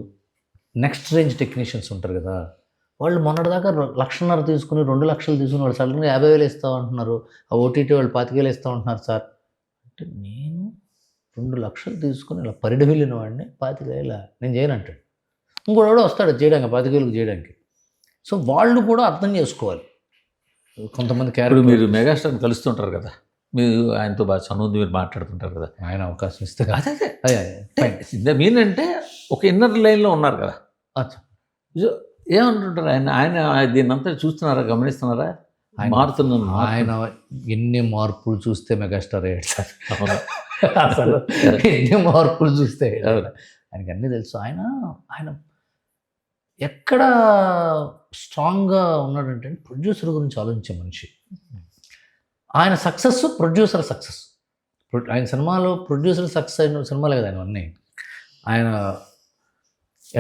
నెక్స్ట్ రేంజ్ టెక్నీషియన్స్ ఉంటారు కదా, వాళ్ళు మొన్నటిదాకా 1,50,000 తీసుకుని 2 లక్షలు తీసుకుని వాళ్ళు సడన్గా 50,000 ఇస్తామంటున్నారు, ఆ ఓటీటీ వాళ్ళు 25,000 ఇస్తామంటున్నారు సార్ అంటే, నేను 2 లక్షలు తీసుకుని ఇలా పరిడి వెళ్ళిన వాడిని 25,000 నేను చేయనంటాడు. ఇంకోటి వస్తాడు చేయడానికి 25,000 చేయడానికి. సో వాళ్ళు కూడా అర్థం చేసుకోవాలి. కొంతమంది క్యారెక్టర్ మీరు మెగాస్టార్ని కలుస్తుంటారు కదా, మీరు ఆయనతో బాగా చనువుంది, మీరు మాట్లాడుతుంటారు కదా, ఆయన అవకాశం ఇస్తే అదే మీనంటే ఒక ఇన్నర్ లైన్లో ఉన్నారు కదా, ఏమంటుంటారు ఆయన దీన్ని అంతా చూస్తున్నారా, గమనిస్తున్నారా? మారుతున్నాను, ఆయన ఎన్ని మార్పులు చూస్తే మెగాస్టార్ అయ్యాడు సార్. అసలు ఎన్ని మార్పులు చూస్తే ఆయనకి అన్నీ తెలుసు. ఆయన ఎక్కడ స్ట్రాంగ్గా ఉన్నాడంటే ప్రొడ్యూసర్ గురించి ఆలోచించే మనిషి. ఆయన సక్సెస్ ప్రొడ్యూసర్ సక్సెస్. ఆయన సినిమాలో ప్రొడ్యూసర్ సక్సెస్ అయిన సినిమాలే కదా ఆయన అన్నీ. ఆయన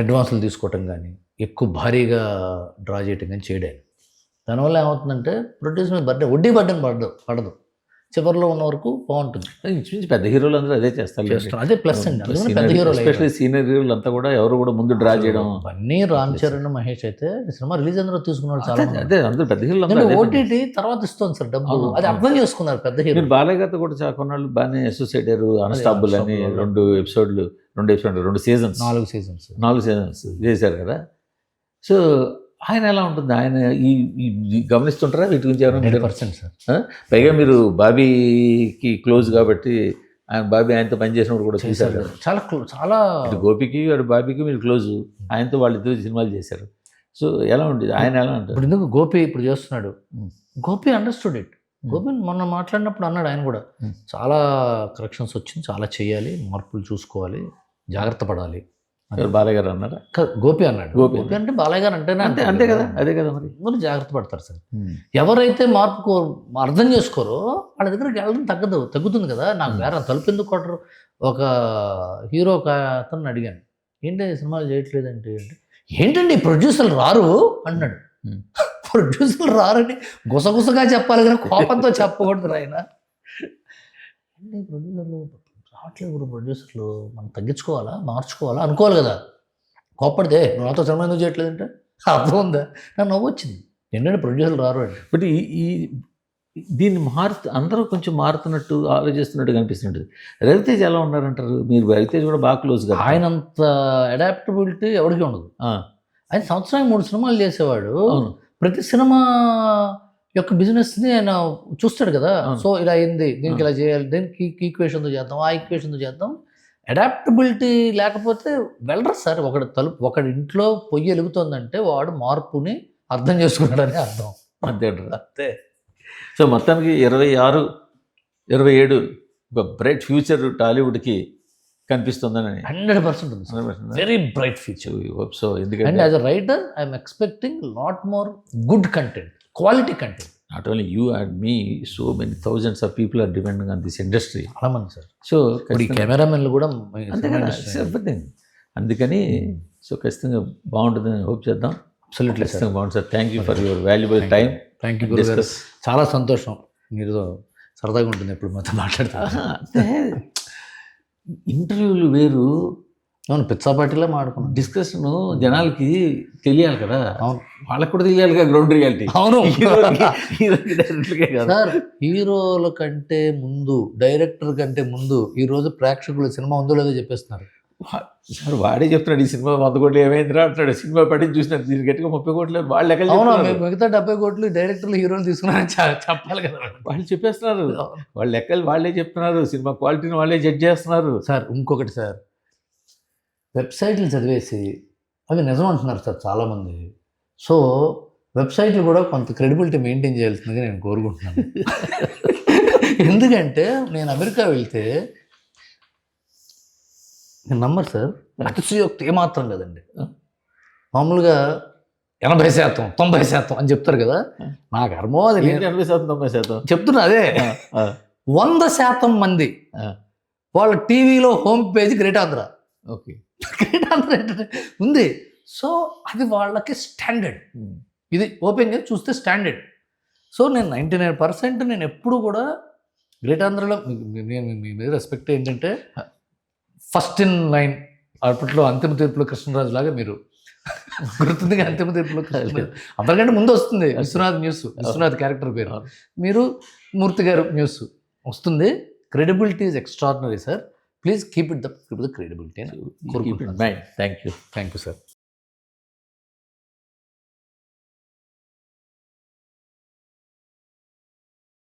అడ్వాన్సులు తీసుకోవటం కానీ, ఎక్కువ భారీగా డ్రా చేయటం కానీ చేయడం. దానివల్ల ఏమవుతుందంటే ప్రొడ్యూసర్ మీద వడ్డీ బడ్డని పడదు, చివరిలో ఉన్న వరకు బాగుంటుంది. ఇంచుమించు పెద్ద హీరోలు అందరూ అదే చేస్తారు, అదే ప్లస్ అండి. పెద్ద హీరోలు, ఎస్పెషల్లీ సీనియర్ హీరోలు అంతా కూడా ఎవరు కూడా ముందు డ్రా చేయడం. అన్నీ రామ్ చరణ్, మహేష్ అయితే సినిమా రిలీజ్ అందరూ తీసుకున్నారు చాలా. అదే అందరూ పెద్ద హీరోలు. ఓటీటీ తర్వాత ఇస్తుంది సార్ డబ్బు, అది అర్థం చేసుకున్నారు పెద్ద హీరో. బాలయ్య గారితో కూడా చాలా కొన్నాళ్ళు బాగానే అసోసియేట్ అయ్యారు. అన్స్టాపుల్ అని 2 ఎపిసోడ్లు 2 సీజన్స్ 4 సీజన్స్ చేశారు కదా. సో ఆయన ఎలా ఉంటుంది, ఆయన ఈ గమనిస్తుంటారా వీటి గురించి? 100% సార్. పైగా మీరు బాబీకి క్లోజ్ కాబట్టి బాబీ ఆయనతో పనిచేసినప్పుడు కూడా చూశారు కదా, చాలా గోపికి వాడు బాబీకి మీరు క్లోజ్, ఆయనతో వాళ్ళిద్దరు సినిమాలు చేశారు. సో ఎలా ఉంటుంది ఆయన, ఎలా ఉంటుంది ఇప్పుడు? ఎందుకు గోపి ఇప్పుడు చేస్తున్నాడు, గోపి అండర్స్టూడ్ ఇట్. గోపి మొన్న మాట్లాడినప్పుడు అన్నాడు ఆయన కూడా, చాలా కరెక్షన్స్ వచ్చింది, చాలా చేయాలి, మార్పులు చూసుకోవాలి, జాగ్రత్త పడాలి. బాలయ్య గారు అన్నారా? గోపి అన్నాడు. గోపి అంటే బాలయ్య గారు అంటేనే అంతే కదా, అదే కదా. మరి జాగ్రత్త పడతారు సార్. ఎవరైతే మార్పు అర్థం చేసుకోరో వాళ్ళ దగ్గరికి వెళ్ళడం తగ్గుతుంది కదా. నాకు వేరే తలుపు ఎందుకు కొట్టరు? ఒక హీరో అతను అడిగాను, ఏంటి సినిమాలు చేయట్లేదంటే, ఏంటండి ప్రొడ్యూసర్లు రారు అంటున్నాడు. ప్రొడ్యూసర్లు రారని గుసగుసగా చెప్పాలి కానీ కోపంతో చెప్పకూడదు ఆయన. ప్రొడ్యూసర్లు రావట్లేదు, ప్రొడ్యూసర్లు మనం తగ్గించుకోవాలా, మార్చుకోవాలా అనుకోవాలి కదా. కోప్పడితే నువ్వు నాతో సినిమా ఎందుకు చేయట్లేదంటే అర్థం ఉందా? నాకు నవ్వు వచ్చింది. ఏంటంటే ప్రొడ్యూసర్లు రారు అంటే. బట్ దీన్ని అందరూ కొంచెం మారుతున్నట్టు ఆలోచిస్తున్నట్టు కనిపిస్తుంటుంది. రవితేజ్ ఎలా ఉన్నారంటారు మీరు? రవితేజ్ కూడా బాగా క్లోజ్ కదా. ఆయన అంత అడాప్టబిలిటీ ఎవరికి ఉండదు. ఆయన సంవత్సరానికి 3 సినిమాలు చేసేవాడు. ప్రతి సినిమా యొక్క బిజినెస్ని ఆయన చూస్తాడు కదా. సో ఇలా అయింది, దీనికి ఇలా చేయాలి, దీనికి ఈక్వేషన్తో చేద్దాం, ఆ ఈక్వేషన్తో చేద్దాం. అడాప్టబిలిటీ లేకపోతే వెళ్ళరు సార్. ఒకడి ఇంట్లో పొయ్యి వెలుగుతుందంటే వాడు మార్పుని అర్థం చేసుకున్నాడని అర్థం. అంతే అంతే. సో మొత్తానికి 26, 27 ఒక బ్రైట్ ఫ్యూచర్ టాలీవుడ్కి కనిపిస్తుందని 100% ఉంది sir. Very bright future. Hope so. And ఎందుకంటే as a writer I'm expecting lot more good content, quality content. Not only you and me, so many thousands of people are depending on this industry. చాలా మంది sir. So ఇప్పుడు ఈ కెమెరామెన్లు కూడా everything. అందుకని so ఖచ్చితంగా బాగుంటుందని hope చేద్దాం. Absolutely sir. ఖచ్చితంగా బాగుంటుంది sir. Thank you for your valuable time. Thank you గురువు గారు. చాలా సంతోషం. మీరు సరదాగా ఉంటుంది ఎప్పుడు మాతో మాట్లాడతారు. అంటే ఇంటర్వ్యూలు వేరు, అవును, పిచ్చాపాటిలా మాట్లాడుకున్నాం. డిస్కషన్ జనాలకి తెలియాలి కదా, అవును వాళ్ళకి కూడా తెలియాలి కదా గ్రౌండ్ రియాలిటీ. అవును డైరెక్ట్గా కాదు సార్. హీరోల కంటే ముందు, డైరెక్టర్ కంటే ముందు ఈరోజు ప్రేక్షకులు సినిమా ఉందో లేదో చెప్పేస్తున్నారు సార్. వాడే చెప్తున్నాడు ఈ సినిమా 100 కోట్లు ఏమైందిరా అంటాడు. సినిమా పట్టించి చూసినారు దీనికి గట్టిగా 30 కోట్లు వాళ్ళు లెక్కలు అవునా. చెప్తున్నారు. మిగతా 70 కోట్లు డైరెక్టర్లు హీరోలు తీసుకున్నారని చెప్పాలి కదా. వాళ్ళు చెప్పేస్తున్నారు, వాళ్ళ లెక్కలు వాళ్ళే చెప్తున్నారు, సినిమా క్వాలిటీని వాళ్ళే జడ్జ్ చేస్తున్నారు. సార్ ఇంకొకటి సార్, వెబ్సైట్లు చదివేసి అవి నిజం అంటున్నారు సార్ చాలామంది. సో వెబ్సైట్లు కూడా కొంత క్రెడిబిలిటీ మెయింటైన్ చేయాల్సిందిగా నేను కోరుకుంటున్నాను. ఎందుకంటే నేను అమెరికా వెళ్తే నేను నమ్మరు సార్, అతిశయోక్తి ఏమాత్రం కదండి. మామూలుగా 80%, 90% అని చెప్తారు కదా. నాకు అర్థమో అది 80%, 90% చెప్తున్నా. అదే 100% మంది వాళ్ళ టీవీలో home page great Andhra. Okay, great Andhra ఉంది. సో అది వాళ్ళకి స్టాండర్డ్. ఇది ఓపెన్గా చూస్తే స్టాండర్డ్. సో నేను 99% నేను ఎప్పుడు కూడా గ్రేట్ ఆంధ్రలో నేను మీ మీద రెస్పెక్ట్ ఏంటంటే ఫస్ట్ ఇన్ లైన్. అప్పట్లో అంతిమ తీర్పులో కృష్ణరాజు లాగా మీరు గుర్తుంది. అంతిమ తీర్పులో అందరికంటే ముందు వస్తుంది విశ్వనాథ్ న్యూస్, విశ్వనాథ్ క్యారెక్టర్ పేరు. మీరు మూర్తి గారు న్యూస్ వస్తుంది. Credibility is extraordinary sir. Please keep it the credibility. Thank you. Thank you sir.